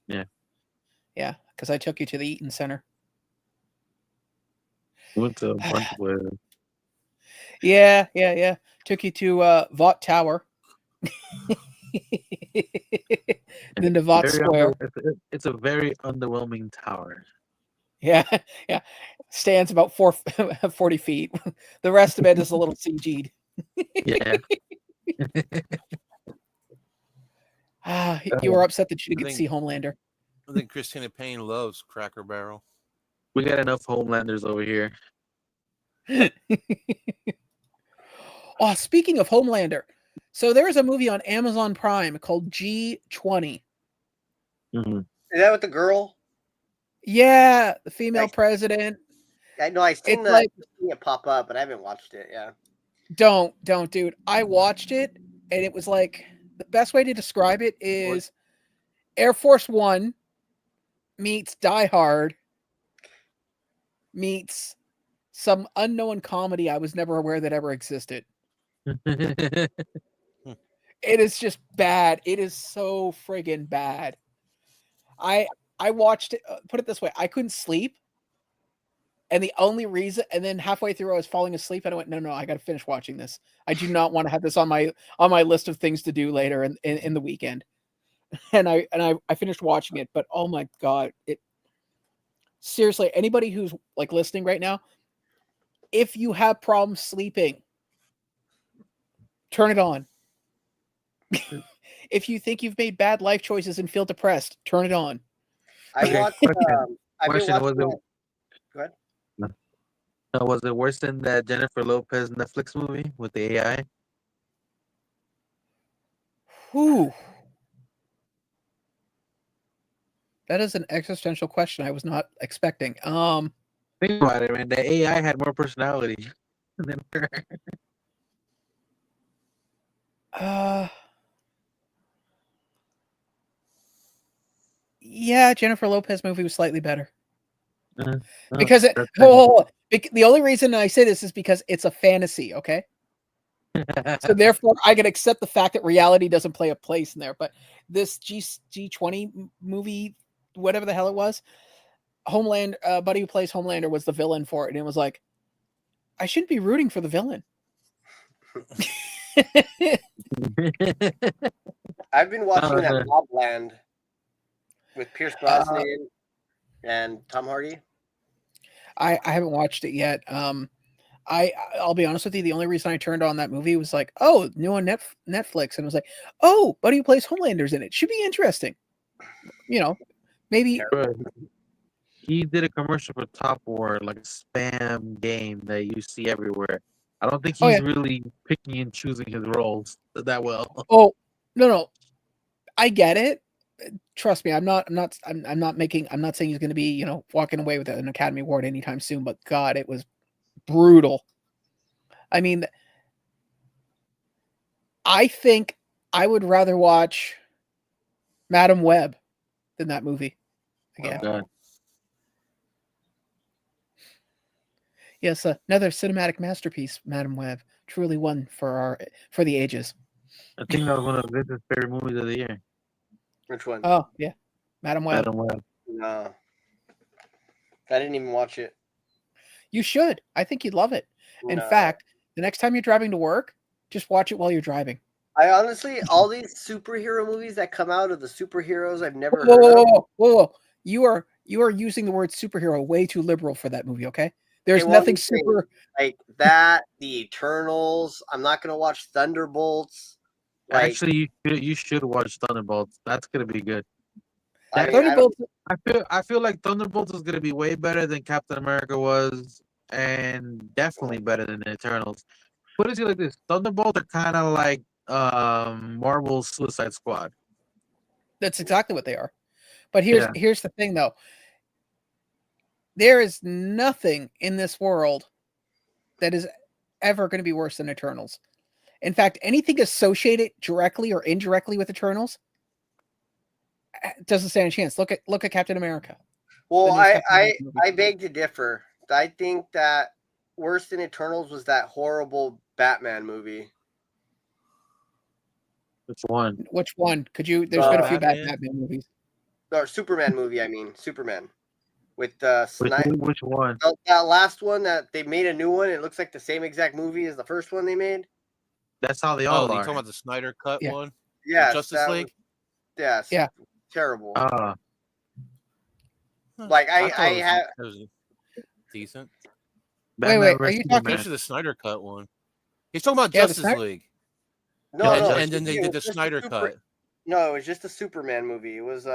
Yeah. Because I took you to the Eaton Center. Went to a bunch of places. Yeah. Took you to Vought Tower. Then to Vought Very Square. it's a very underwhelming tower. Yeah. Stands about 40 feet. The rest of it is a little CG'd. Yeah. You were upset that you didn't get to think- see Homelander. I think Christina Payne loves Cracker Barrel. We got enough Homelanders over here. Oh, speaking of Homelander, so there is a movie on Amazon Prime called G20. Mhm. Is that with the girl? Yeah, the female Nice. president. I know I've seen It's seen it pop up, but I haven't watched it. Yeah. Don't, dude. I watched it, and it was like the best way to describe it is Air Force One meets Die Hard meets some unknown comedy I was never aware that ever existed. It is just bad. It is so friggin' bad. I watched it. Put it this way: I couldn't sleep, and the only reason, and then halfway through, I was falling asleep, and I went, "No, I got to finish watching this. I do not want to have this on my list of things to do later in the weekend." And I finished watching it, but oh my god, it seriously. Anybody who's like listening right now, if you have problems sleeping, turn it on. If you think you've made bad life choices and feel depressed, turn it on. I Okay, watched. question. I've been Question, watching. was Go ahead. Was it worse than that Jennifer Lopez Netflix movie with the AI? Whew. That is an existential question I was not expecting. Think about it, man. The AI had more personality than her. Yeah, Jennifer Lopez movie was slightly better. Oh, Because the only reason I say this is because it's a fantasy, okay? So therefore, I can accept the fact that reality doesn't play a place in there. But this G20 movie, whatever the hell it was, Homeland, buddy who plays Homelander was the villain for it, and it was like, I shouldn't be rooting for the villain. I've been watching that no. Mobland with Pierce Brosnan and Tom Hardy. I haven't watched it yet. I'll be honest with you. The only reason I turned on that movie was like, oh, new on Netflix, and it was like, oh, buddy who plays Homelander's in it. Should be interesting. Maybe. He did a commercial for Top War, like a spam game that you see everywhere. I don't think he's really picking and choosing his roles that well. Oh, no. I get it. Trust me, I'm not saying he's going to be, walking away with an Academy Award anytime soon, but God, it was brutal. I mean, I think I would rather watch Madam Web than that movie again. Oh, God. Yes, another cinematic masterpiece, Madam Web. Truly one for the ages. I think that was one of Vince's favorite movies of the year. Which one? Oh yeah, Madam Web. Madam Web. No, I didn't even watch it. You should. I think you'd love it. In No. fact, the next time you're driving to work, just watch it while you're driving. I honestly, all these superhero movies that come out of the superheroes I've never Whoa, heard whoa, of. whoa, whoa, whoa. You are using the word superhero way too liberal for that movie. Okay, there's Okay, well, nothing I'm saying, super. like that. The Eternals. I'm not gonna watch Thunderbolts. Like, Actually, you should watch Thunderbolts. That's gonna be good. I mean, I don't- Thunderbolts. I feel like Thunderbolts is gonna be way better than Captain America was, and definitely better than the Eternals. Put it like this: Thunderbolts are kind of like Marvel's Suicide Squad. That's exactly what they are. But here's Yeah. here's the thing, though. There is nothing in this world that is ever going to be worse than Eternals. In fact, anything associated directly or indirectly with Eternals doesn't stand a chance. Look at Captain America. well, The new I Captain I America movie. I beg to differ. I think that worse than Eternals was that horrible Batman movie. Which one? Which one? Could you? There's been a few bad Batman? Batman movies. Or Superman movie. I mean, Superman with Which one? that last one that they made a new one. It looks like the same exact movie as the first one they made. That's how they Oh, all you are. talking about the Snyder Cut Yeah. one? Yeah, Justice League? Yes. Yeah. Terrible. Ah, Like, I thought it have- was decent, Batman wait, are versus you talking- Superman. especially the Snyder Cut one. He's talking about Yeah, the Justice Snyder- League, no, and, no. and then they it did was the just a Snyder super- Cut. No, it was just a Superman movie. It was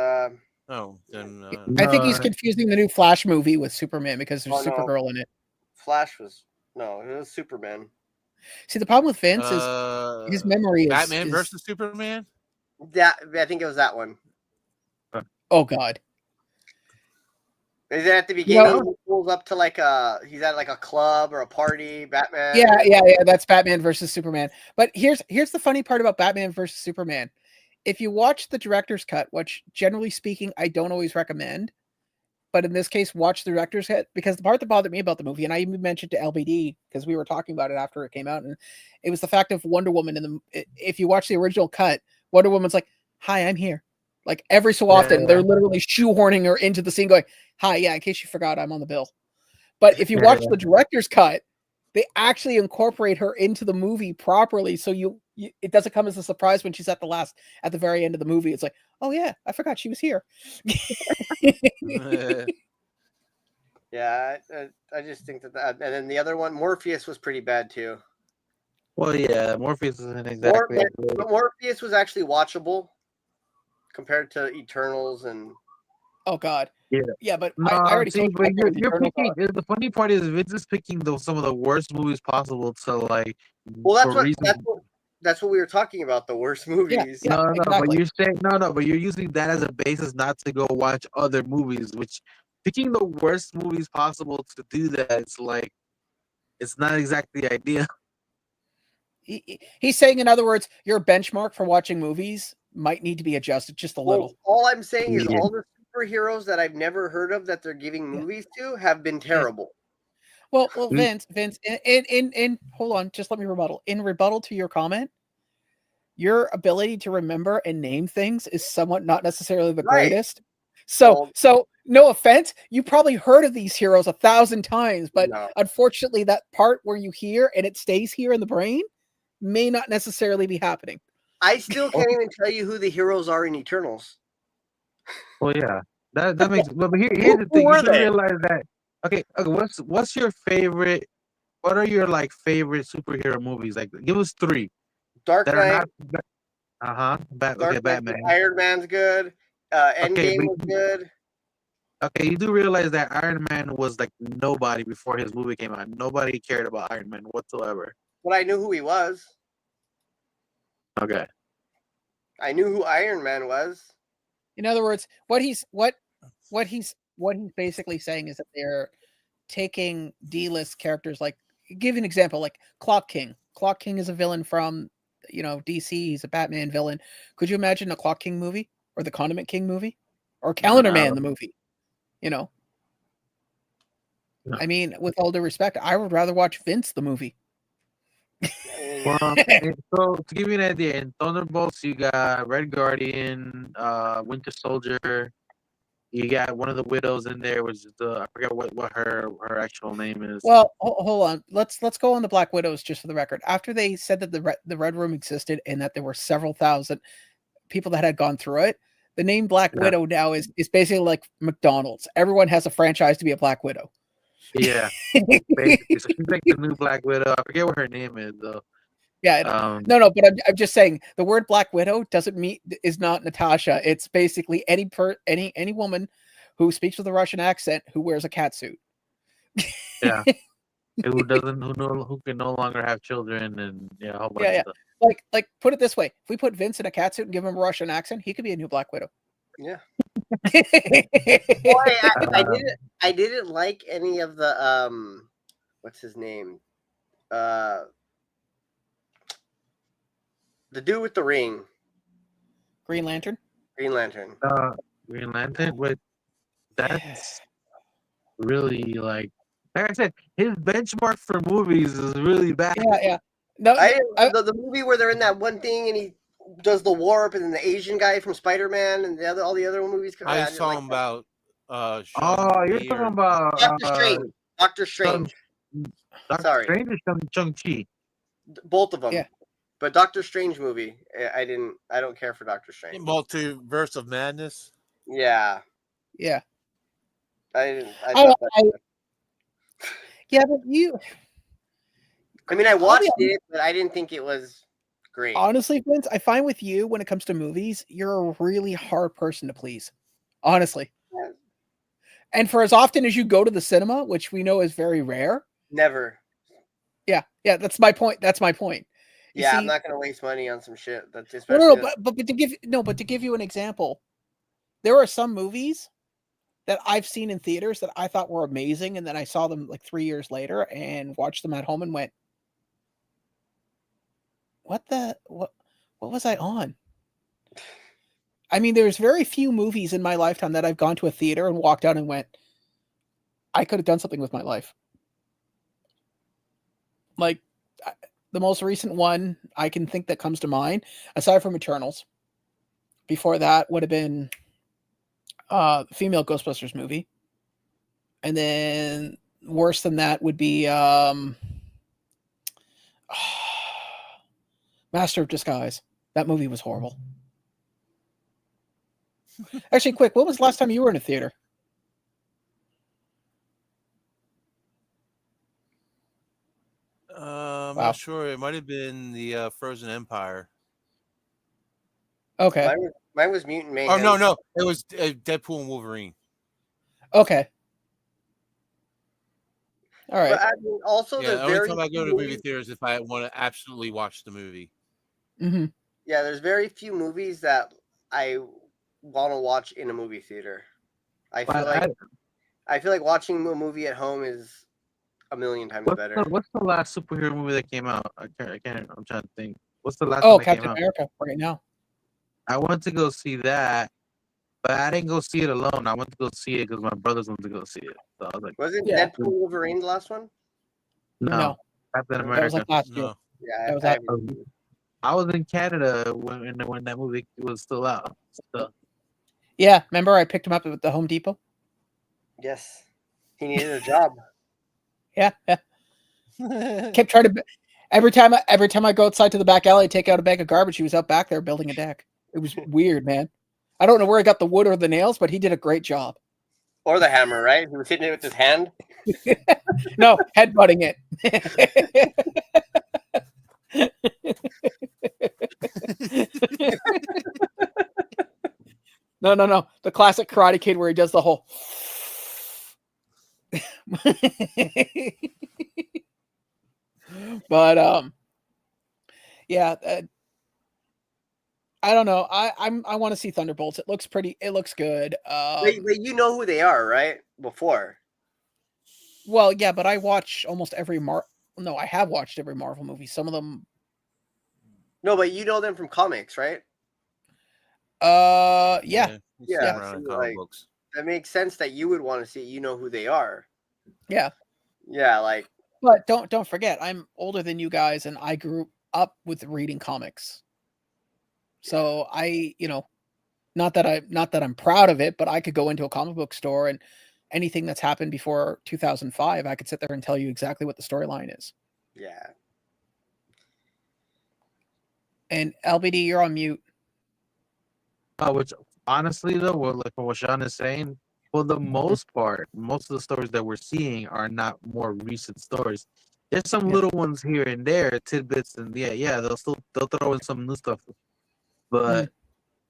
Oh, then I think he's No. confusing the new Flash movie with Superman because there's Oh, no. Supergirl in it. Flash was no, it was Superman. See, the problem with Vince is his memory is Batman is- versus Superman. That I think it was that one. Oh God. Is it at the beginning? know- He pulls up to he's at like a club or a party. Batman. Yeah. That's Batman versus Superman. But here's the funny part about Batman versus Superman. If you watch the director's cut, which generally speaking I don't always recommend, but in this case, watch the director's cut, because the part that bothered me about the movie, and I even mentioned to LBD because we were talking about it after it came out, and it was the fact of Wonder Woman in the. If you watch the original cut, Wonder Woman's like, "Hi, I'm here." Like every so often, Yeah. they're literally shoehorning her into the scene, going, "Hi, yeah, in case you forgot, I'm on the bill." But if you watch Yeah. the director's cut, they actually incorporate her into the movie properly, so you it doesn't come as a surprise when she's at the very end of the movie. It's like, "Oh yeah, I forgot she was here." Yeah, I just think that, and then the other one, Morpheus, was pretty bad too. Well, yeah, Morpheus isn't exactly. But Morpheus was actually watchable compared to Eternals and. Oh God. Yeah. But No, I already see, told you but I know what the you're Eternals picking. are. The funny part is Vince is picking some of the worst movies possible to like. Well, that's for what reasons- that's what we were talking about. The worst movies. Yeah. No, but exactly. you're saying no, but you're using that as a basis not to go watch other movies. Which picking the worst movies possible to do that, it's like, it's not exactly the idea. He's saying, in other words, your benchmark for watching movies might need to be adjusted just a little. Well, all I'm saying is Yeah. all the superheroes that I've never heard of that they're giving movies to have been terrible. Well, Vince, in hold on, just let me rebuttal. In rebuttal to your comment, your ability to remember and name things is somewhat not necessarily the Right. greatest. So, Well- so no offense, you probably heard of these heroes 1,000 times, but No. unfortunately, that part where you hear and it stays here in the brain may not necessarily be happening. I still can't even tell you who the heroes are in Eternals. Well, yeah, that makes. But here's the Who thing: were you do they? realize that. Okay, what's your favorite? What are your like favorite superhero movies? Like, give us three Dark that are Knight, not. Okay, Dark Knight, Batman. Iron Man's good. Endgame but- was good. Okay, you do realize that Iron Man was like nobody before his movie came out. Nobody cared about Iron Man whatsoever. But I knew who he was. Okay. I knew who Iron Man was. In other words, what he's basically saying is that they're taking D-list characters, like, give an example, like Clock King. Clock King is a villain from, DC. He's a Batman villain. Could you imagine a Clock King movie, or the Condiment King movie, or Calendar No. Man the movie? No. I mean, with all due respect, I would rather watch Vince the movie. Well, so to give you an idea, in Thunderbolts you got Red Guardian, Winter Soldier. You got one of the widows in there, which is I forget what her actual name is. Well, hold on. Let's go on the Black Widows just for the record. After they said that the Red Room existed and that there were several thousand people that had gone through it, the name Black Widow now is basically like McDonald's. Everyone has a franchise to be a Black Widow. Yeah, basically. So she's like the new Black Widow. I forget what her name is though. Yeah, no, but I'm just saying the word Black Widow is not Natasha. It's basically any woman who speaks with a Russian accent who wears a cat suit. Yeah, who can no longer have children and a whole bunch of stuff. Like put it this way: if we put Vince in a cat suit and give him a Russian accent, he could be a new Black Widow. Yeah. Boy, I didn't like any of the what's his name? The dude with the ring. Green Lantern. Green Lantern. Green Lantern, but that's really like I said, his benchmark for movies is really bad. Yeah. No, the movie where they're in that one thing and he does the warp, and then the Asian guy from Spider-Man and all the other movies. I saw him about. You're talking about Doctor Strange. Sorry, Strange or Shang-Chi? Both of them. Yeah. But Doctor Strange movie, I don't care for Doctor Strange. Multiverse of Madness. Yeah. Yeah. Yeah, but you. I mean, I watched it, but I didn't think it was great. Honestly, Vince, I find with you when it comes to movies, you're a really hard person to please. Honestly. Yeah. And for as often as you go to the cinema, which we know is very rare. Never. Yeah, that's my point. You see, I'm not gonna waste money on some shit. That's but to give you an example, there are some movies that I've seen in theaters that I thought were amazing, and then I saw them like 3 years later and watched them at home and went, what was I on? I mean, there's very few movies in my lifetime that I've gone to a theater and walked out and went, I could have done something with my life. Like the most recent one I can think that comes to mind, aside from Eternals, before that would have been the female Ghostbusters movie. And then worse than that would be Master of Disguise. That movie was horrible. Actually, quick, when was the last time you were in a theater? I'm not sure. It might have been the Frozen Empire. Okay. Mine was Mutant Mayhem. Oh, no. It was Deadpool and Wolverine. Okay. All right. But I mean, also, the only time I go to movie theaters if I want to absolutely watch the movie. Mm-hmm. Yeah, there's very few movies that I want to watch in a movie theater. I feel like watching a movie at home is a million times better. What's the last superhero movie that came out? I can't. I'm trying to think. What's the last one that Captain came out? America right now. I went to go see that, but I didn't go see it alone. I went to go see it because my brothers went to go see it. So I was like, wasn't Deadpool Wolverine the last one? No. Captain America. That was like last year. Yeah, I was in Canada when that movie was still out. So. Yeah, remember I picked him up at the Home Depot? Yes. He needed a job. Yeah. Kept trying to every time I go outside to the back alley, take out a bag of garbage, he was out back there building a deck. It was weird, man. I don't know where he got the wood or the nails, but he did a great job. Or the hammer, right? He was hitting it with his hand. No, headbutting it. No. The classic Karate Kid where he does the whole. But yeah, I don't know. I want to see Thunderbolts. It looks pretty. It looks good. But you know who they are, right? Before. Well, yeah, but I watch almost every No, I have watched every Marvel movie. Some of them. No, but you know them from comics, right? Yeah. So like, that makes sense that you would want to see. You know who they are. Yeah. Yeah, like But don't forget, I'm older than you guys, and I grew up with reading comics. So I, not that I'm proud of it, but I could go into a comic book store and anything that's happened before 2005, I could sit there and tell you exactly what the storyline is. Yeah. And LBD, you're on mute. Which honestly though, like what Sean is saying, for the most part, most of the stories that we're seeing are not more recent stories. There's some Yeah. little ones here and there, tidbits, and they'll throw in some new stuff. But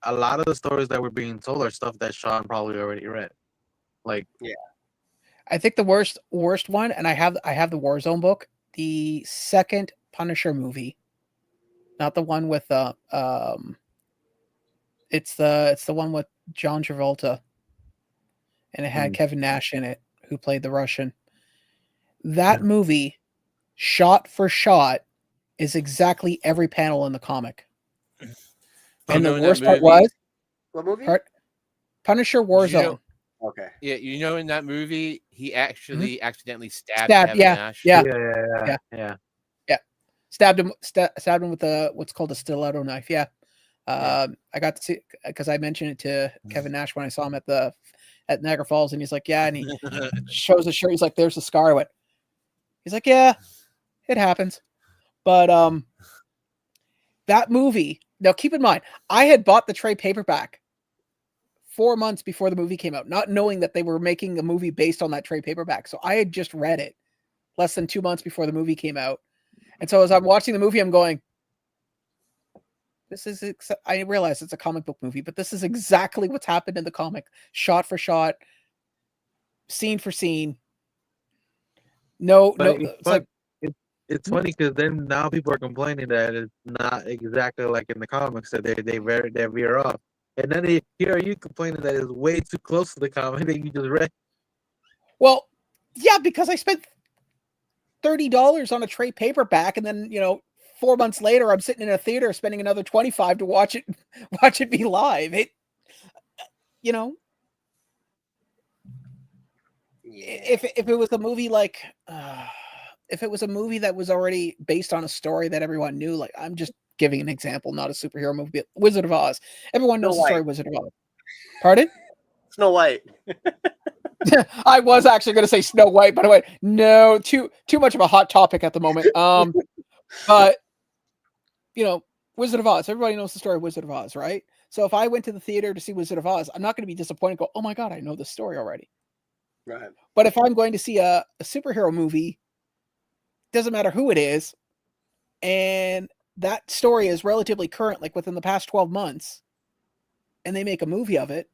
a lot of the stories that were being told are stuff that Sean probably already read. Like, I think the worst one, and I have the Warzone book, the second Punisher movie, not the one with it's the one with John Travolta, and it had Kevin Nash in it, who played the Russian. That movie, shot for shot, is exactly every panel in the comic. And the worst part was what movie? Punisher Warzone. Okay. Yeah, in that movie, he actually accidentally stabbed Stabbed, Kevin Nash. yeah. Stabbed him with what's called a stiletto knife. Yeah. I got to see, because I mentioned it to Kevin Nash when I saw him at Niagara Falls, and he's like, yeah, and he shows his shirt. He's like, there's a scar. He's like, yeah, it happens. But that movie, now keep in mind, I had bought the trade paperback 4 months before the movie came out, not knowing that they were making a movie based on that trade paperback. So I had just read it less than 2 months before the movie came out. And so as I'm watching the movie, I'm going, I realize it's a comic book movie, but this is exactly what's happened in the comic, shot for shot, scene for scene. It's funny because then now people are complaining that it's not exactly like in the comics, that they veer off, and then here you complaining that it's way too close to the comic that you just read. Well, yeah, because I spent $30 on a trade paperback, and then 4 months later, I'm sitting in a theater spending another $25 to watch it be live. If it was a movie like, if it was a movie that was already based on a story that everyone knew, like, I'm just giving an example, not a superhero movie, but Wizard of Oz. Everyone knows the story of Wizard of Oz. Pardon? Snow White. I was actually going to say Snow White, by the way. No, too much of a hot topic at the moment. But Wizard of Oz. Everybody knows the story of Wizard of Oz, right? So if I went to the theater to see Wizard of Oz, I'm not going to be disappointed. Go, oh my god, I know the story already. Right. But if I'm going to see a superhero movie, doesn't matter who it is, and that story is relatively current, like within the past 12 months, and they make a movie of it,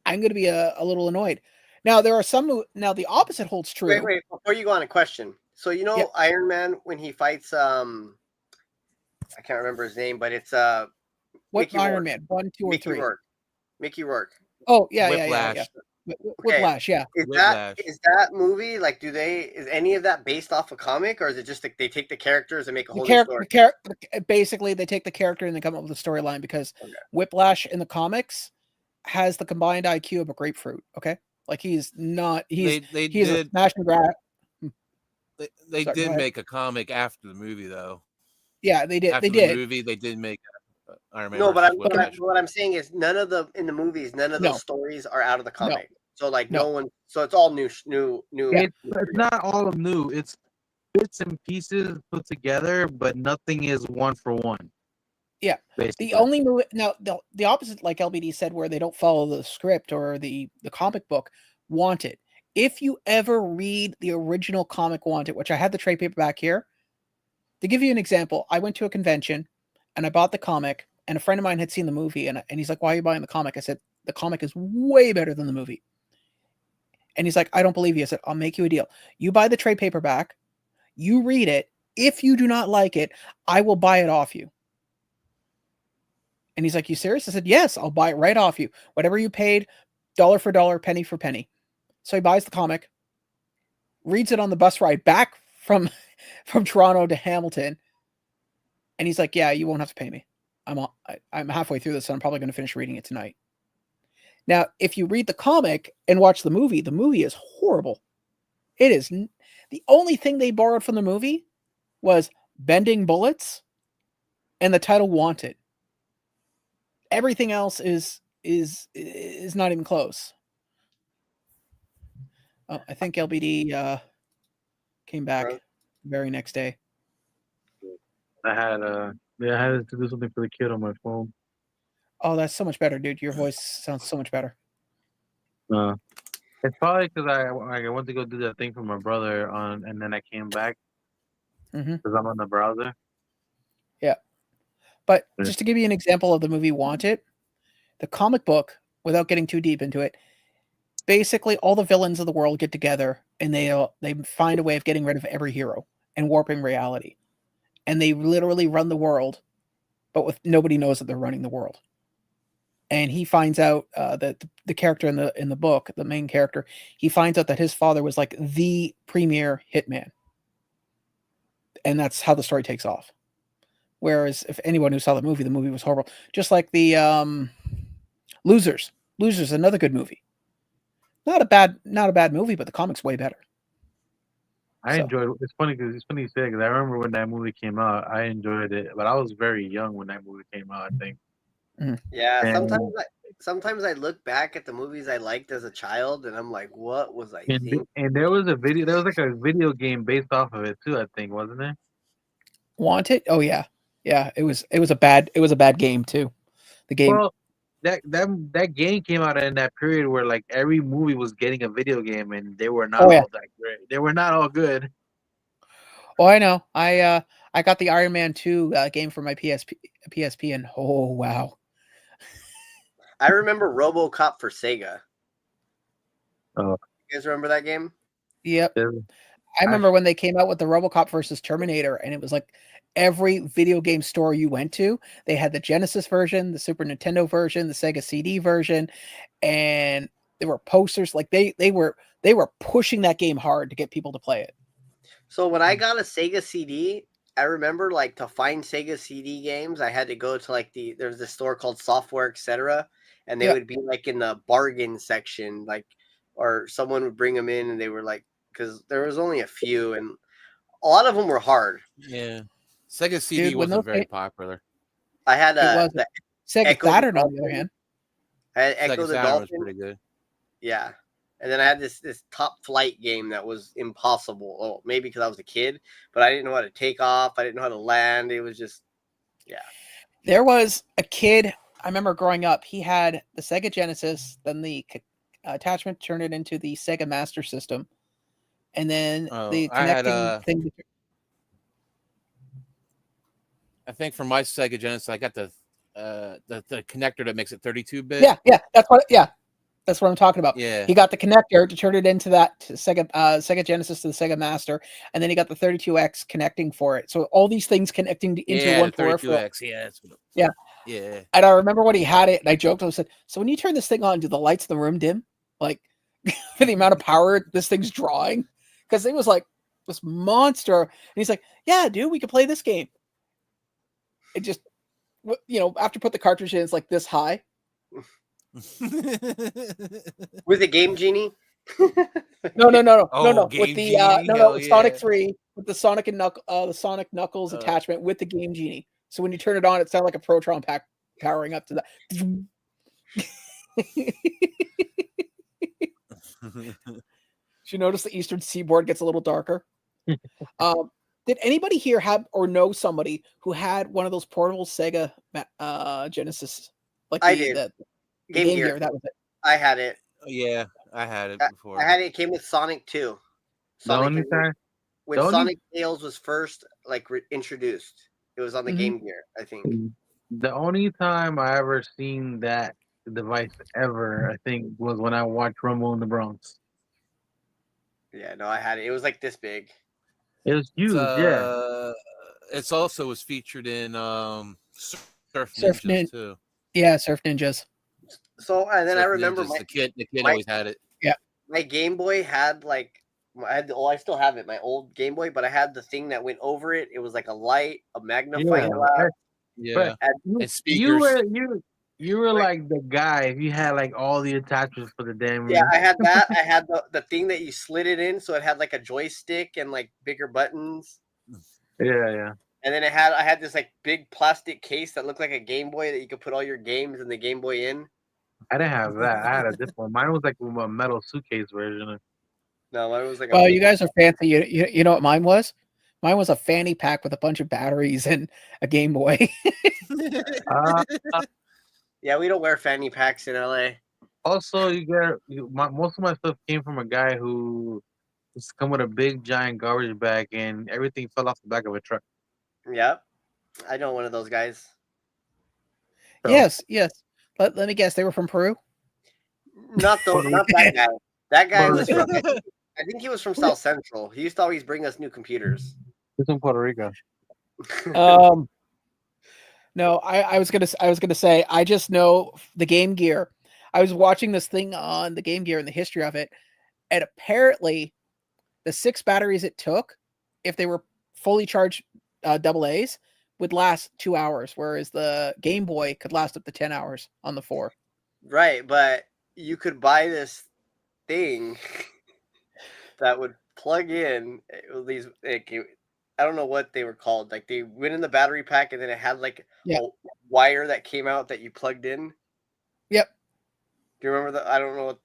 I'm going to be a little annoyed. Now, there are some. Now, the opposite holds true. Wait. Before you go on a question. So, Iron Man, when he fights, I can't remember his name, but it's what Mickey Iron Rourke. Man? 1, 2, or 3? Mickey Rourke. Oh, yeah. Whiplash, yeah. Is that movie, like, is any of that based off a comic, or is it just like they take the characters and make a whole new story? Basically, they take the character and they come up with a storyline, because Whiplash in the comics has the combined IQ of a grapefruit. Okay, like he's a smash and grab. They did make a comic after the movie, though. Yeah, they did. After the movie, they did make Iron Man. No, but what I'm saying is none of the those stories are out of the comic. So like no one. So it's all new. It's not all new. It's bits and pieces put together, but nothing is one for one. Yeah, basically. The only movie now the opposite, like LBD said, where they don't follow the script or the comic book, Wanted. If you ever read the original comic Wanted, which I had the trade paperback here, to give you an example, I went to a convention and I bought the comic, and a friend of mine had seen the movie, and he's like, "Why are you buying the comic?" I said, "The comic is way better than the movie." And he's like, "I don't believe you." I said, "I'll make you a deal. You buy the trade paperback, you read it. If you do not like it, I will buy it off you." And he's like, "You serious?" I said, "Yes, I'll buy it right off you. Whatever you paid, dollar for dollar, penny for penny." So he buys the comic, reads it on the bus ride back from Toronto to Hamilton, and he's like, "Yeah, you won't have to pay me. I'm halfway through this, and I'm probably going to finish reading it tonight." Now, if you read the comic and watch the movie is horrible. It is the only thing they borrowed from the movie was bending bullets and the title "Wanted." Everything else is not even close. Oh, I think LBD came back Bro. the very next day. I had I had to do something for the kid on my phone. Oh, that's so much better, dude. Your voice sounds so much better. It's probably because I went to go do that thing for my brother and then I came back Mm-hmm. because I'm on the browser. But Yeah. just to give you an example of the movie Wanted, the comic book, without getting too deep into it, basically all the villains of the world get together and they find a way of getting rid of every hero and warping reality. And they literally run the world, but with nobody knows that they're running the world. And he finds out that the character in the book, the main character, he finds out that his father was like the premier hitman. And that's how the story takes off. Whereas if anyone who saw the movie was horrible. Just like the Losers. Losers, another good movie. Not a bad movie, but the comic's way better. I enjoyed. It's funny you say because I remember when that movie came out, I enjoyed it, but I was very young when that movie came out. I think. Yeah, And- sometimes I look back at the movies I liked as a child, and I'm like, what was I thinking? And there was a video. There was like a video game based off of it too. I think, wasn't there? Wanted? Oh yeah. Yeah, it was a bad game too. The game. Well, that game came out in that period where like every movie was getting a video game, and they were not all that great. They were not all good. Oh, I know. I got the Iron Man 2 game for my PSP, and oh wow. I remember RoboCop for Sega. Oh. You guys remember that game? Yep. I remember when they came out with the RoboCop versus Terminator, and it was like every video game store you went to, they had the Genesis version, the Super Nintendo version, the Sega CD version, and there were posters. Like they were pushing that game hard to get people to play it. So when I got a Sega CD, I remember like to find Sega CD games, I had to go to like there's this store called Software Etc. And they would be like in the bargain section, like, or someone would bring them in and they were like, because there was only a few and a lot of them were hard. Yeah. Sega CD wasn't very popular. I had the Sega Echo Saturn the on the other hand. I had Echo Sega the Saturn Dolphin. was pretty good. Yeah. And then I had this Top Flight game that was impossible. Oh, maybe because I was a kid, but I didn't know how to take off. I didn't know how to land. It was just, yeah. There was a kid, I remember growing up, he had the Sega Genesis, then the attachment turned it into the Sega Master System, and then the connecting thing. I think for my Sega Genesis, I got the connector that makes it 32-bit. Yeah, that's what I'm talking about. Yeah, he got the connector to turn it into that Sega Genesis to the Sega Master, and then he got the 32X connecting for it. So all these things connecting into one peripheral. 32X, yeah. And I remember when he had it, and I joked, I said, "So when you turn this thing on, do the lights in the room dim? Like for the amount of power this thing's drawing?" Because it was like this monster, and he's like, "Yeah, dude, we could play this game." It just, after you put the cartridge in, it's like this high. With a Game Genie? No. Oh, with the Genie? Sonic 3 with the Sonic and the Sonic Knuckles attachment with the Game Genie. So when you turn it on, it sounds like a Proton pack powering up to that. Did you notice the Eastern Seaboard gets a little darker? Did anybody here have or know somebody who had one of those portable Sega Genesis? Like I did. The Game Gear. That was it. I had it. Yeah, I had it before. I had it. It came with Sonic 2. When Sonic Tails was first introduced, it was on the Game Gear, I think. The only time I ever seen that device ever, I think, was when I watched Rumble in the Bronx. Yeah, no, I had it. It was like this big. It was huge, yeah. It's also was featured in Surf Ninjas too. Yeah, Surf Ninjas. So and then Surf I remember Ninjas, the kid always had it. Yeah, my Game Boy had I still have it, my old Game Boy, but I had the thing that went over it. It was like a light, a magnifying glass. Yeah, and speakers. You were like the guy if you had like all the attachments for the damn. Yeah, I had that. I had the thing that you slid it in, so it had like a joystick and like bigger buttons. Yeah. And then I had this like big plastic case that looked like a Game Boy that you could put all your games and the Game Boy in. I didn't have that. I had a different one. Mine was like a metal suitcase version. No, mine was like. Well, you guys are fancy. You know what mine was? Mine was a fanny pack with a bunch of batteries and a Game Boy. Yeah, we don't wear fanny packs in LA. Also, most of my stuff came from a guy who used to come with a big giant garbage bag and everything fell off the back of a truck. Yep, I know one of those guys. So, Yes. Let me guess. They were from Peru. Not that guy. That guy was Puerto from. I think he was from South Central. He used to always bring us new computers. he's from Puerto Rico. No, I was gonna say I just know the Game Gear. I was watching this thing on the Game Gear and the history of it, and apparently, the 6 batteries it took, if they were fully charged AA's, would last 2 hours, whereas the Game Boy could last up to 10 hours on the 4. Right, but you could buy this thing that would plug in these. I don't know what they were called. Like they went in the battery pack, and then it had like a wire that came out that you plugged in. Yep. Do you remember that? I don't know what.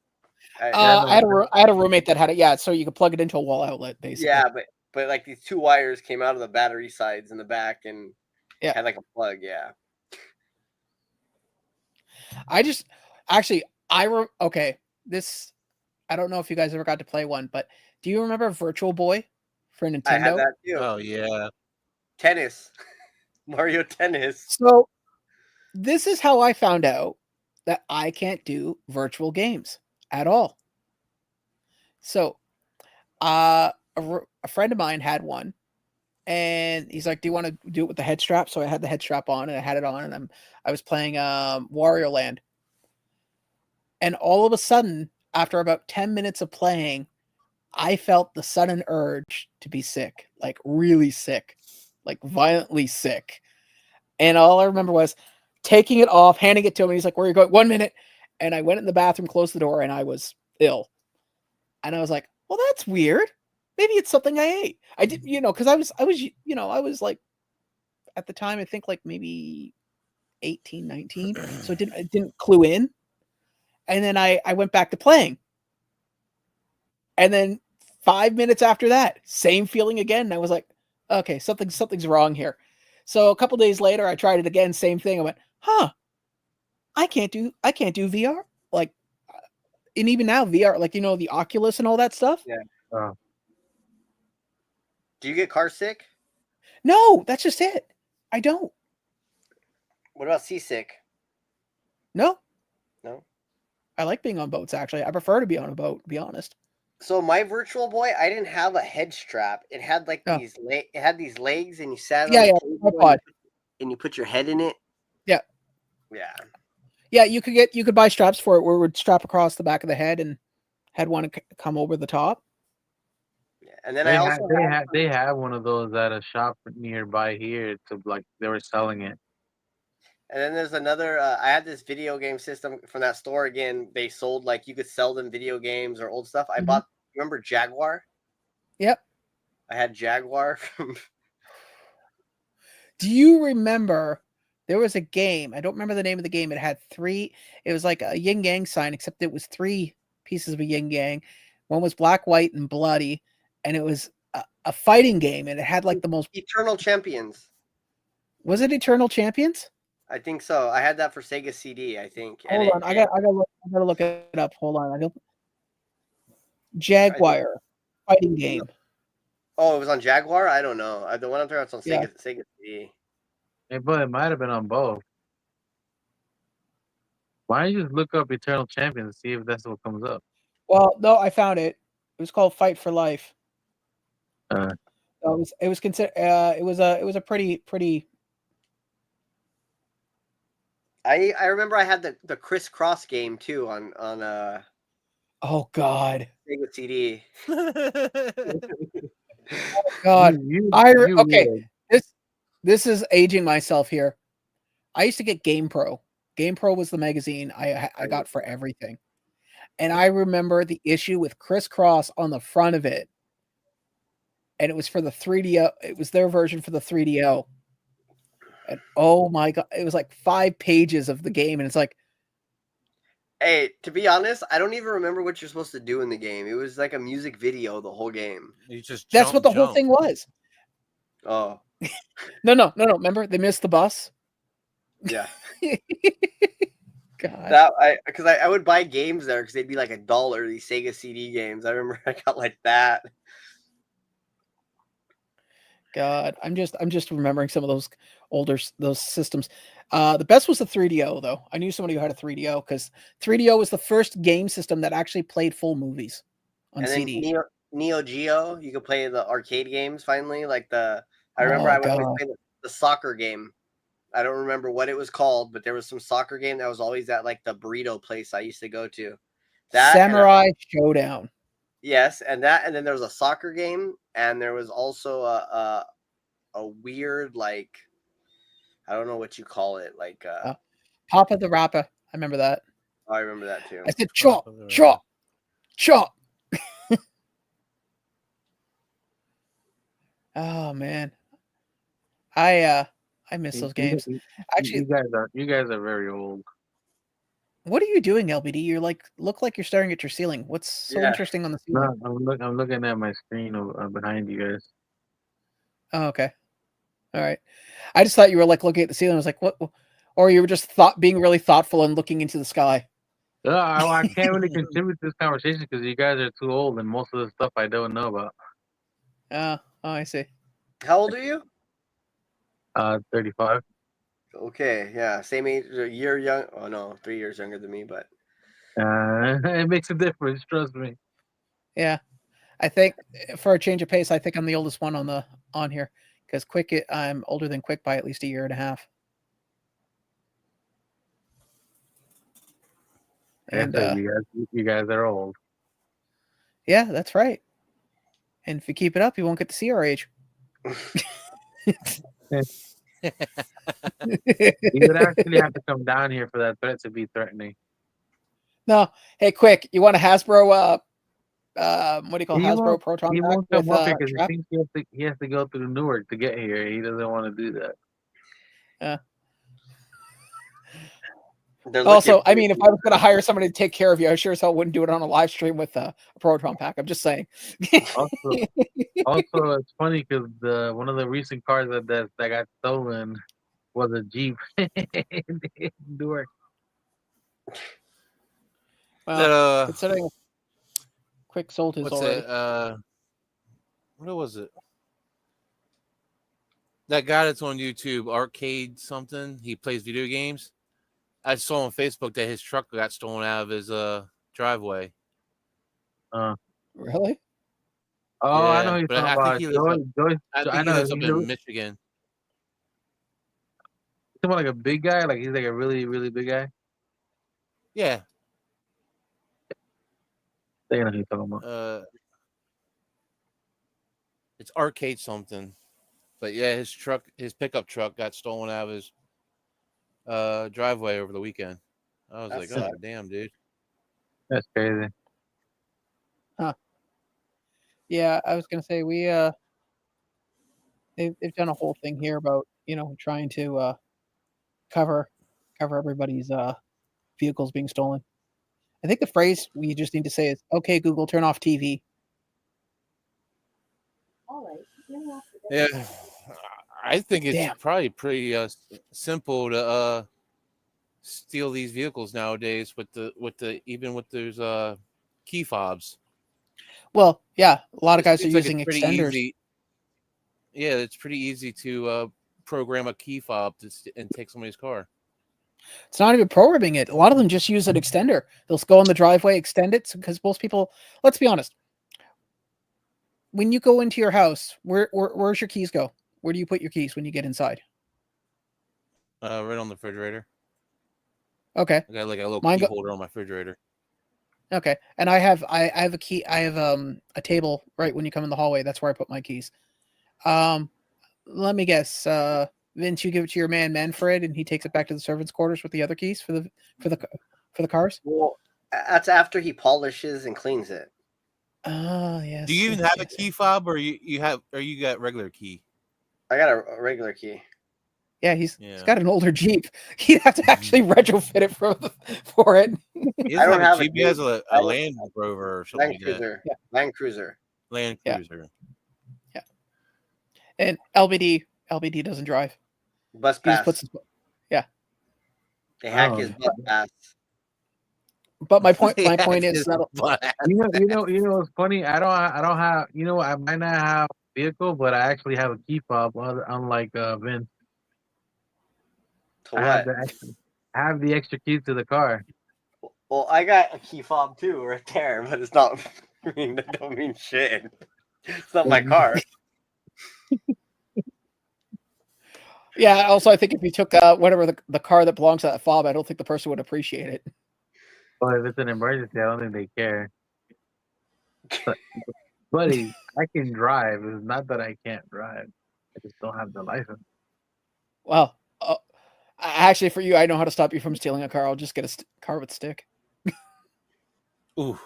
I had a roommate that had it. Yeah, so you could plug it into a wall outlet, basically. Yeah, but like these 2 wires came out of the battery sides in the back, and had like a plug. Yeah. Okay. This, I don't know if you guys ever got to play one, but do you remember Virtual Boy for Nintendo? I had that too. Oh yeah. Tennis. Mario Tennis. So this is how I found out that I can't do virtual games at all. So a friend of mine had one, and he's like, do you want to do it with the head strap? So I had the head strap on, and I had it on, and I was playing Wario Land. And all of a sudden, after about 10 minutes of playing, I felt the sudden urge to be sick, like really sick, like violently sick. And all I remember was taking it off, handing it to him. And he's like, where are you going? 1 minute. And I went in the bathroom, closed the door, and I was ill. And I was like, well, that's weird. Maybe it's something I ate. I didn't, because I was like, at the time, I think like maybe 18, 19. So it didn't clue in. And then I went back to playing. And then 5 minutes after that, same feeling again. And I was like, okay, something's wrong here. So a couple days later, I tried it again, same thing. I went, I can't do VR. Like, and even now VR, like, the Oculus and all that stuff. Yeah. Do you get car sick? No, that's just it. I don't. What about seasick? No. No. I like being on boats, actually. I prefer to be on a boat, to be honest. So my Virtual Boy, I didn't have a head strap. It had like it had these legs, and you sat on the and you put your head in it. Yeah. Yeah. Yeah, you could buy straps for it where it would strap across the back of the head and had one come over the top. Yeah. And then they have one of those at a shop nearby here they were selling it. And then there's another. I had this video game system from that store again. They sold you could sell them video games or old stuff. I bought. Remember Jaguar? Yep. I had Jaguar from. Do you remember? There was a game. I don't remember the name of the game. It had 3. It was like a yin yang sign, except it was 3 pieces of a yin yang. One was black, white, and bloody, and it was a fighting game, and it had like the most Eternal Champions. Was it Eternal Champions? I think so. I had that for Sega CD. I think. Hold on, I gotta look it up. Hold on. Jaguar fighting game. Oh, it was on Jaguar. I don't know. The one I'm talking about is on Sega CD. Hey, but it might have been on both. Why don't you just look up Eternal Champions and see if that's what comes up? Well, no, I found it. It was called Fight for Life. It was considered. It was a pretty. I remember I had the crisscross game too on Oh God. Sega CD. God. Okay. This is aging myself here. I used to get Game Pro Game Pro was the magazine I got for everything. And I remember the issue with Crisscross on the front of it. And it was for the 3DO. It was their version for the 3DO. And oh my God, it was like 5 pages of the game. And it's like, Hey, to be honest, I don't even remember what you're supposed to do in the game. It was like a music video the whole game. You just that's jump, what the whole jump. thing was. Oh, No. Remember, they missed the bus. yeah. God. That I would buy games there because they'd be like $1, these Sega CD games. I remember I got like that. God, I'm just remembering some of those systems. The best was the 3DO though. I knew somebody who had a 3DO because 3DO was the first game system that actually played full movies on And CD. then Neo Geo, you could play the arcade games finally. Like I remember I would always play the soccer game. I don't remember what it was called, but there was some soccer game that was always at like the burrito place I used to go to. That Samurai Showdown. Yes, and then there was a soccer game, and there was also a weird, like, I don't know what you call it, like Papa the Rapper. I remember that. I remember that too. I said chop. Oh man, I miss those games. Actually, you guys are very old. what are you doing, LBD? You're look like you're staring at your ceiling. What's so interesting on the ceiling? No, I'm looking at my screen behind you guys. Oh, okay. All right. I just thought you were like looking at the ceiling. I was like, what? Or you were just being really thoughtful and looking into the sky. I can't really contribute to this conversation because you guys are too old and most of the stuff I don't know about. Oh, I see. How old are you? 35. Okay, yeah, same age, a year young. Oh no, 3 years younger than me, but It makes a difference, trust me. Yeah, I think for a change of pace, I think I'm the oldest one on here because I'm older than Quick by at least a year and a half. And you guys are old. Yeah, that's right. And if you keep it up, you won't get to see our age. You would actually have to come down here for that threat to be threatening. No, hey, Quick, you want a Hasbro? What do you call Hasbro Proton? He pack won't come with, up here because trap? he thinks he has to go through Newark to get here. He doesn't want to do that. Also, I mean, if I was going to hire somebody to take care of you, I sure as hell wouldn't do it on a live stream with a Proton pack. I'm just saying. Also, it's funny because one of the recent cars that got stolen was a Jeep in Newark. Well, considering Quick sold his what's already. it? What was it? That guy that's on YouTube, Arcade something. He plays video games. I saw on Facebook that his truck got stolen out of his driveway. Really? Oh, yeah, I know you're talking about. He lives up in Michigan. He's talking about like a big guy, like he's like a really, really big guy. Yeah. I know who you're talking about. It's Arcade something. But yeah, his pickup truck got stolen out of his driveway over the weekend. I was like, oh damn, dude. That's crazy. Huh. Yeah, I was gonna say they've done a whole thing here about trying to cover everybody's vehicles being stolen. I think the phrase we just need to say is, "Okay, Google, turn off TV." Yeah, I think it's probably pretty simple to steal these vehicles nowadays with those key fobs. Well, yeah, a lot of guys are using extenders. Easy. Yeah, it's pretty easy to program a key fob and take somebody's car. It's not even programming it. A lot of them just use an extender. They'll go in the driveway, extend it, because most people, let's be honest, when you go into your house, where's your keys go? Where do you put your keys when you get inside? Right on the refrigerator. Okay. I got like a little key holder on my refrigerator. Okay. And I have a key. I have a table right when you come in the hallway. That's where I put my keys. Let me guess. Vince, you give it to your man Manfred, and he takes it back to the servants' quarters with the other keys for the cars. Well, that's after he polishes and cleans it. Oh yes. Do you even yes, have a yes, key fob, or you got regular key? I got a regular key. Yeah, he's Yeah. got an older Jeep. He'd have to actually retrofit it for it. He I doesn't don't have have a a Jeep. He has Jeep. a Land Rover or something Land like that. Cruiser. Yeah. Land Cruiser. Land Yeah. Cruiser. And LBD doesn't drive. Bus He just pass. puts his, They hack Oh. his bus pass. but my point Yeah, is it's that fun. You know what's funny? I don't have, I might not have a vehicle, but I actually have a key fob, unlike Vince. To I have what? I have the extra keys to the car. Well, I got a key fob too, right there, but it's not. I mean, that don't mean shit. It's not my car. yeah. Also, I think if you took whatever the car that belongs to that fob, I don't think the person would appreciate it. But if it's an emergency, I don't think they care. But, buddy, I can drive. It's not that I can't drive. I just don't have the license. Well, actually, for you, I know how to stop you from stealing a car. I'll just get a car with stick. Ooh.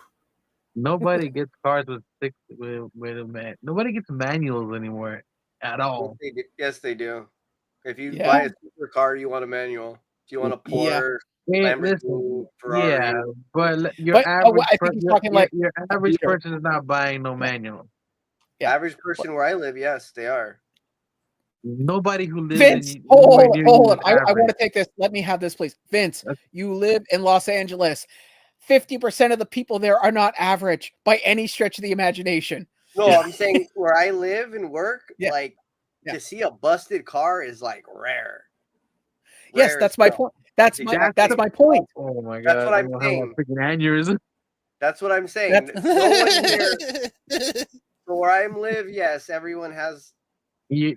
Nobody gets cars with six with a man. Nobody gets manuals anymore at all. Yes, they do. If you Yeah. buy a supercar, you want a manual. If you want a Yeah. Porsche, Hey, Lamborghini, listen, Ferrari. yeah, but your But, average I think he's talking like your average computer. person is not buying no manual. Yeah. Average person where I live, yes, they are. Nobody who lives Vince, in hold anywhere near you on. is I want to average. take this. Let me have this, please. Vince, That's- you live in Los Angeles. 50% of the people there are not average by any stretch of the imagination. No, I'm saying where I live and work, Yeah. like Yeah. to see a busted car is like rare. Yes, Rare that's as my hell. point. That's my point. Oh my That's god! what I'm I'm gonna have a saying. freaking aneurysm. That's what I'm saying. No one here. So where I live, yes, everyone has. Yeah,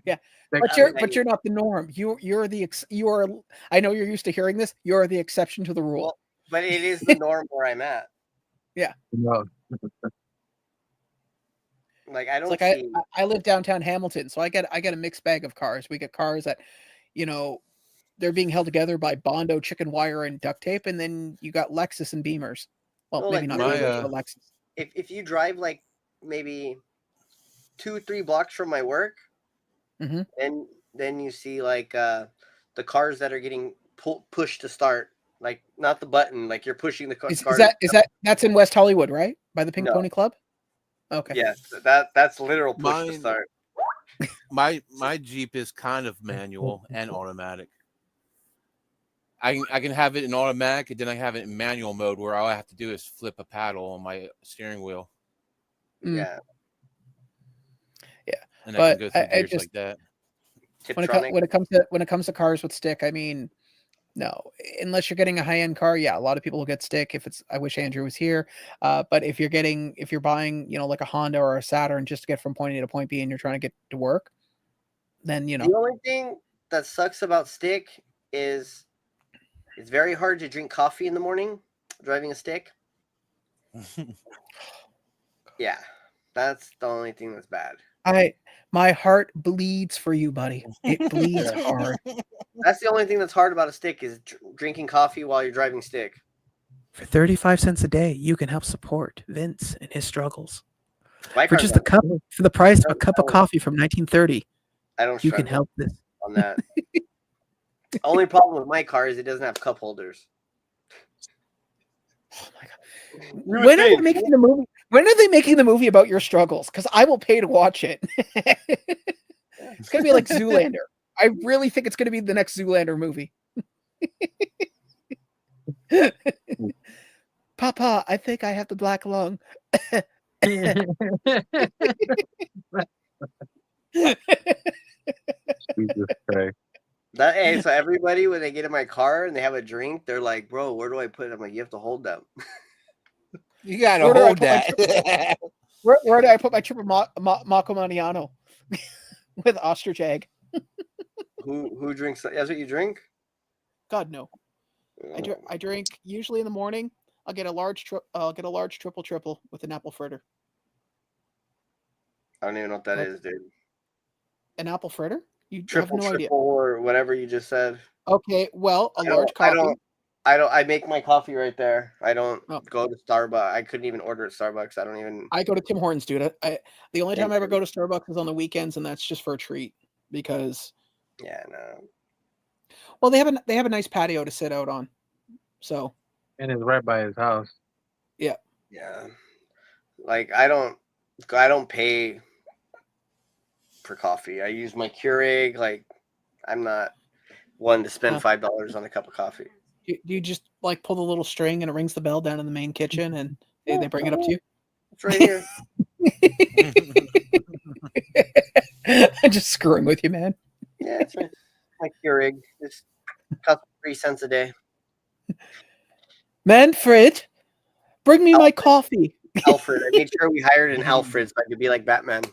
But you're not the norm. You are. I know you're used to hearing this. You are the exception to the rule. Well, but it is the norm where I'm at. no. Like I don't It's like see. I live downtown Hamilton, so I get a mixed bag of cars. We get cars that, they're being held together by Bondo, chicken wire, and duct tape, and then you got Lexus and Beamers. Well, No, maybe like not my, Beamers, but Lexus. if you drive like maybe 2-3 blocks from my work, Mhm. and then you see like the cars that are getting pushed to start, like not the button, like you're pushing the car. Is that's in West Hollywood, right? By the Pink No. Pony Club? Okay. Yes, that's literal push to Mine- start. My Jeep is kind of manual and automatic. I can have it in automatic, and then I have it in manual mode where all I have to do is flip a paddle on my steering wheel, Mm. Yeah, and I But can go through I gears just- like that. Tiptronic. When it comes to cars with stick, I mean, no, unless you're getting a high end car, yeah, a lot of people will get stick. I wish Andrew was here. But if you're buying, like a Honda or a Saturn just to get from point A to point B, and you're trying to get to work, then The only thing that sucks about stick is it's very hard to drink coffee in the morning driving a stick. Yeah, that's the only thing that's bad. my heart bleeds for you, buddy. It bleeds hard. That's the only thing that's hard about a stick is drinking coffee while you're driving stick. For 35 cents a day, you can help support Vince and his struggles. My For car's just not- for the price of a cup of coffee from 1930, I don't. you can struggle help this. on that. The only problem with my car is it doesn't have cup holders. Oh my god! When are they making the movie? When are they making the movie about your struggles? Because I will pay to watch it. It's gonna be like Zoolander. I really think it's gonna be the next Zoolander movie. Papa, I think I have the black lung. Jesus Christ. Hey, so everybody when they get in my car and they have a drink, they're like, "Bro, where do I put it?" I'm like, "You have to hold them." You gotta Where do I hold put my that. Where do I put my triple Marco Maniano with ostrich egg? Who drinks? That's what you drink. God no. I drink usually in the morning. I'll get a large triple with an apple fritter. I don't even know what that is, dude. An apple fritter? You Triple, have no idea. or whatever you just said. Okay, well, a I don't- large I coffee. don't. I make my coffee right there. I don't Oh. go to Starbucks. I couldn't even order at Starbucks. I don't even. I go to Tim Hortons, dude. The only time Thank I ever you. go to Starbucks is on the weekends, and that's just for a treat because Yeah, no. well, they have a nice patio to sit out on. So And it's right by his house. Yeah. Like I don't pay for coffee. I use my Keurig. Like I'm not one to spend $5 on a cup of coffee. do you just like pull the little string and it rings the bell down in the main kitchen, and they bring it up to you? It's right here. I'm just screwing with you, man. Yeah, it's my Keurig. Just costs 3 cents a day. Manfred, bring me my coffee. Alfred. I made sure we hired an Alfred so I could be like Batman.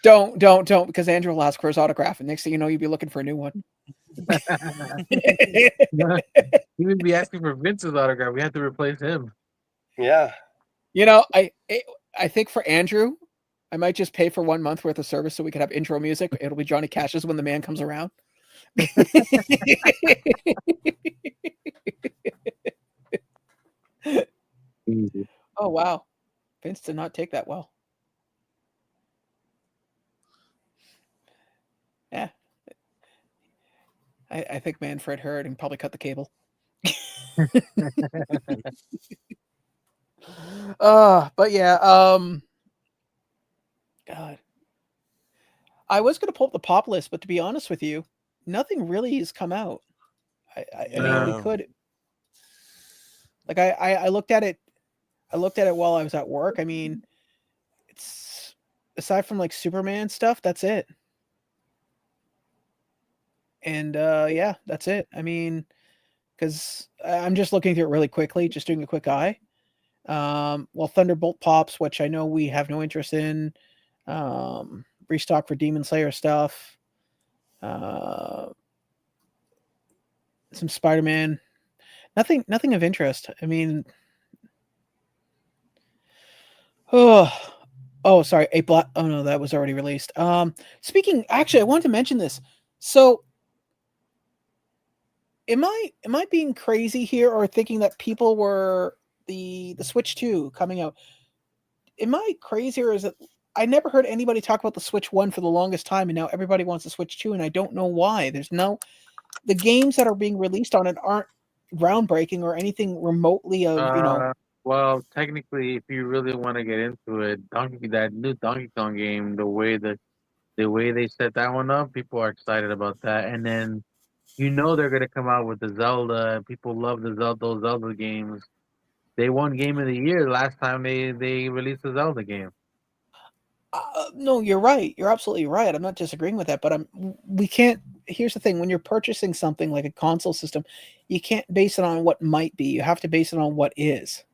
Don't, because Andrew will ask for his autograph, and next thing you know, you'll be looking for a new one. He would be asking for Vince's autograph. We have to replace him. Yeah. You know, I think for Andrew, I might just pay for 1 month worth of service so we could have intro music. It'll be Johnny Cash's When the Man Comes Around. Easy. Oh wow, Vince did not take that well. Yeah, I think Manfred heard and probably cut the cable. But yeah, God, I was gonna pull up the pop list, but to be honest with you, nothing really has come out. I mean, we No. could. Like I looked at it. I looked at it while I was at work. I mean, it's aside from like Superman stuff, that's it. And yeah, that's it. I mean, because I'm just looking through it really quickly, just doing a quick eye. Well, Thunderbolt pops, which I know we have no interest in. Restock for Demon Slayer stuff. Some Spider-Man. Nothing of interest. I mean, oh, sorry, oh no, that was already released. Actually, I wanted to mention this. So, am I being crazy here, or thinking that people were the Switch 2 coming out? Am I crazy, or is it? I never heard anybody talk about the Switch 1 for the longest time, and now everybody wants the Switch 2, and I don't know why. The games that are being released on it aren't groundbreaking or anything remotely of. Well, technically, if you really want to get into it, that new Donkey Kong game, the way they set that one up, people are excited about that. And then they're gonna come out with the Zelda, and people love those Zelda games. They won Game of the Year last time they released the Zelda game. No, you're right. You're absolutely right. I'm not disagreeing with that, but we can't. Here's the thing: when you're purchasing something like a console system, you can't base it on what might be. You have to base it on what is.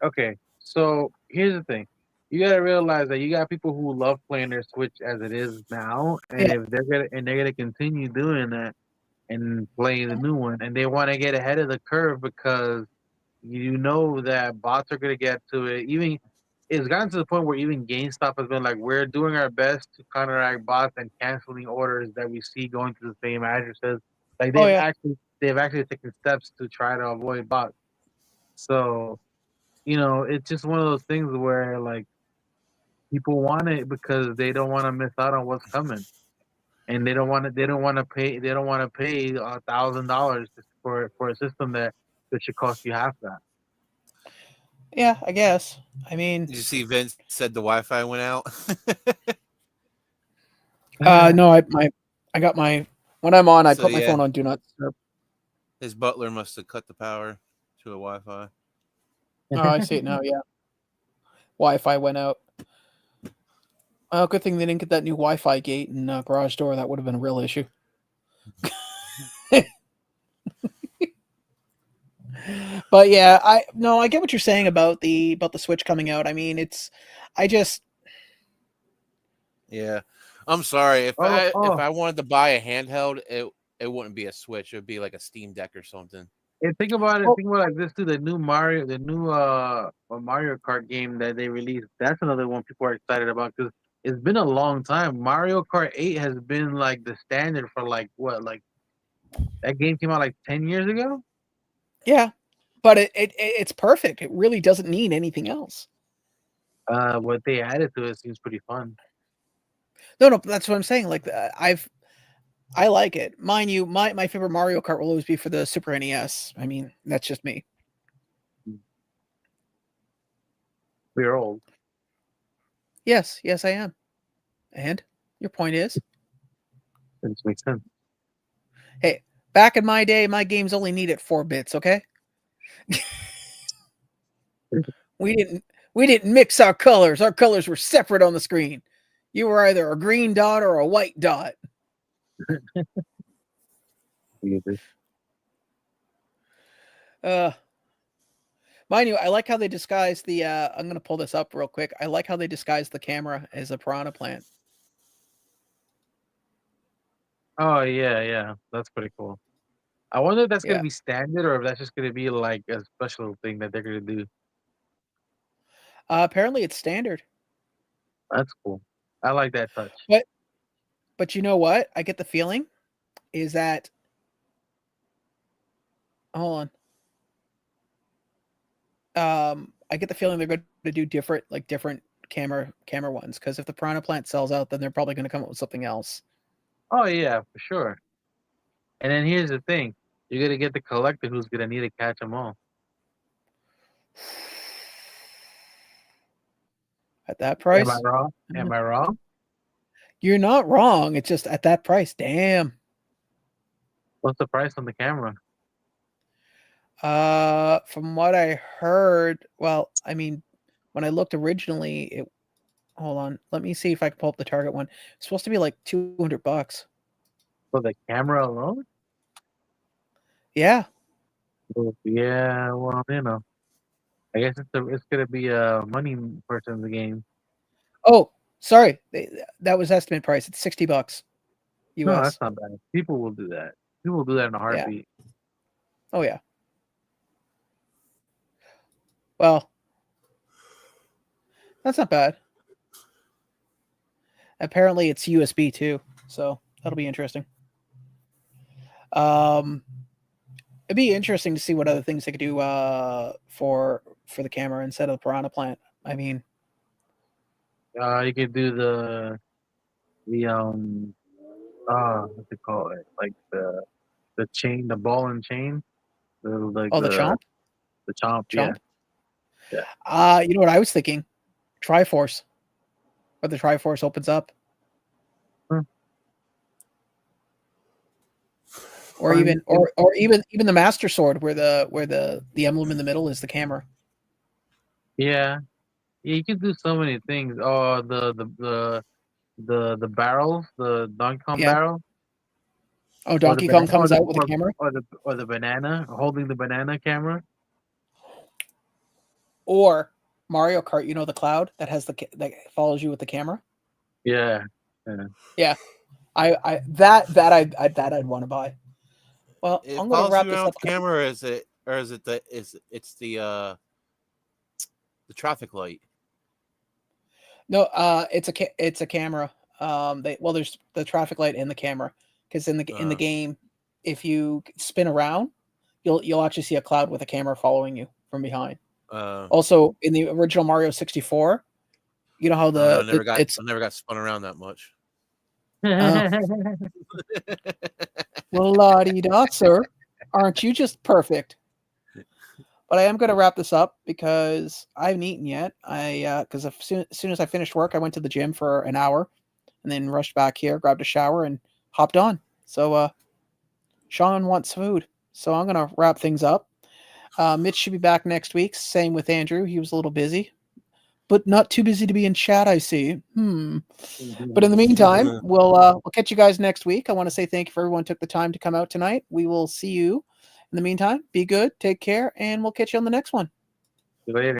Okay, so here's the thing: you gotta realize that you got people who love playing their Switch as it is now, and Yeah. if they're gonna continue doing that and playing the new one, and they want to get ahead of the curve because that bots are gonna get to it. Even it's gotten to the point where even GameStop has been like, we're doing our best to counteract bots and canceling orders that we see going to the same addresses. Like Oh, yeah. they've actually taken steps to try to avoid bots. So it's just one of those things where like people want it because they don't want to miss out on what's coming, and they don't want to pay $1,000 for a system that should cost you half that. Yeah, I guess. I mean, Did you see Vince said the Wi-Fi went out? no, I got my when I'm on, I So, put my yeah. phone on do not disturb. His butler must have cut the power to a Wi-Fi. Oh, I see it now. Yeah, Wi-Fi went out. Oh, good thing they didn't get that new Wi-Fi gate and garage door. That would have been a real issue. But yeah, I get what you're saying about the Switch coming out. I mean, Yeah, I'm sorry if Oh, if I wanted to buy a handheld, it wouldn't be a Switch. It would be like a Steam Deck or something. And think about it. Oh. Think about it like this too. The new Mario Kart game that they released. That's another one people are excited about because it's been a long time. Mario Kart 8 has been like the standard for like what? Like that game came out like 10 years ago. Yeah, but it's perfect. It really doesn't need anything else. What they added to it seems pretty fun. No, that's what I'm saying. Like I like it. Mind you, my favorite Mario Kart will always be for the Super NES. I mean, that's just me. We're old. Yes, I am. And your point is, That just makes sense. hey, back in my day, my games only needed 4 bits. Okay, we didn't mix our colors. Our colors were separate on the screen. You were either a green dot or a white dot. Mind you, I like how they disguise the. I'm gonna pull this up real quick. I like how they disguise the camera as a piranha plant. Oh yeah, that's pretty cool. I wonder if that's Yeah. gonna be standard or if that's just gonna be like a special thing that they're gonna do. Apparently, it's standard. That's cool. I like that touch. But you know what? I get the feeling is that. Hold on. I get the feeling they're going to do different camera ones, because if the piranha plant sells out, then they're probably going to come up with something else. Oh yeah, for sure. And then here's the thing: you're gonna get the collector who's gonna need to catch them all. At that price, Am I wrong? Am I wrong? you're not wrong. It's just at that price. Damn. What's the price on the camera? From what I heard, well, I mean, when I looked originally, hold on, let me see if I can pull up the Target one. It's supposed to be like $200. For the camera alone? Yeah. Well, yeah, well, you know, I guess it's gonna be a money person in the game. Oh, sorry, that was estimate price. It's $60 No, US. that's not bad. People will do that. People will do that in a heartbeat. Oh yeah. Well, that's not bad. Apparently, it's USB too, so that'll be interesting. It'd be interesting to see what other things they could do for the camera instead of the piranha plant. I mean, You could do the what's it called? Like the chain, the ball and chain. The chomp. The chomp. Chomp? Yeah. You know what I was thinking? Triforce. Where the Triforce opens up. Or even the Master Sword, where the emblem in the middle is the camera. Yeah. Yeah, you can do so many things. Oh, the barrels, the Donkey Kong barrel. Oh, Donkey Kong comes out with a camera? Or the banana, holding the banana camera. Or Mario Kart, you know, the cloud that has that follows you with the camera? Yeah. Yeah. I'd want to buy. Well, It I'm going to wrap this up. Camera, or is it the traffic light? No, it's a camera. There's the traffic light and the camera, because in the game, if you spin around, you'll actually see a cloud with a camera following you from behind. Also, in the original Mario 64, you know how I never got spun around that much. Well, la-di-da, sir. Aren't you just perfect? But I am going to wrap this up because I haven't eaten yet. Because as soon as I finished work, I went to the gym for an hour and then rushed back here, grabbed a shower, and hopped on. So Sean wants food. So I'm going to wrap things up. Mitch should be back next week. Same with Andrew. He was a little busy, but not too busy to be in chat, I see. But in the meantime, we'll catch you guys next week. I want to say thank you for everyone who took the time to come out tonight. We will see you. In the meantime, be good, take care, and we'll catch you on the next one. Later.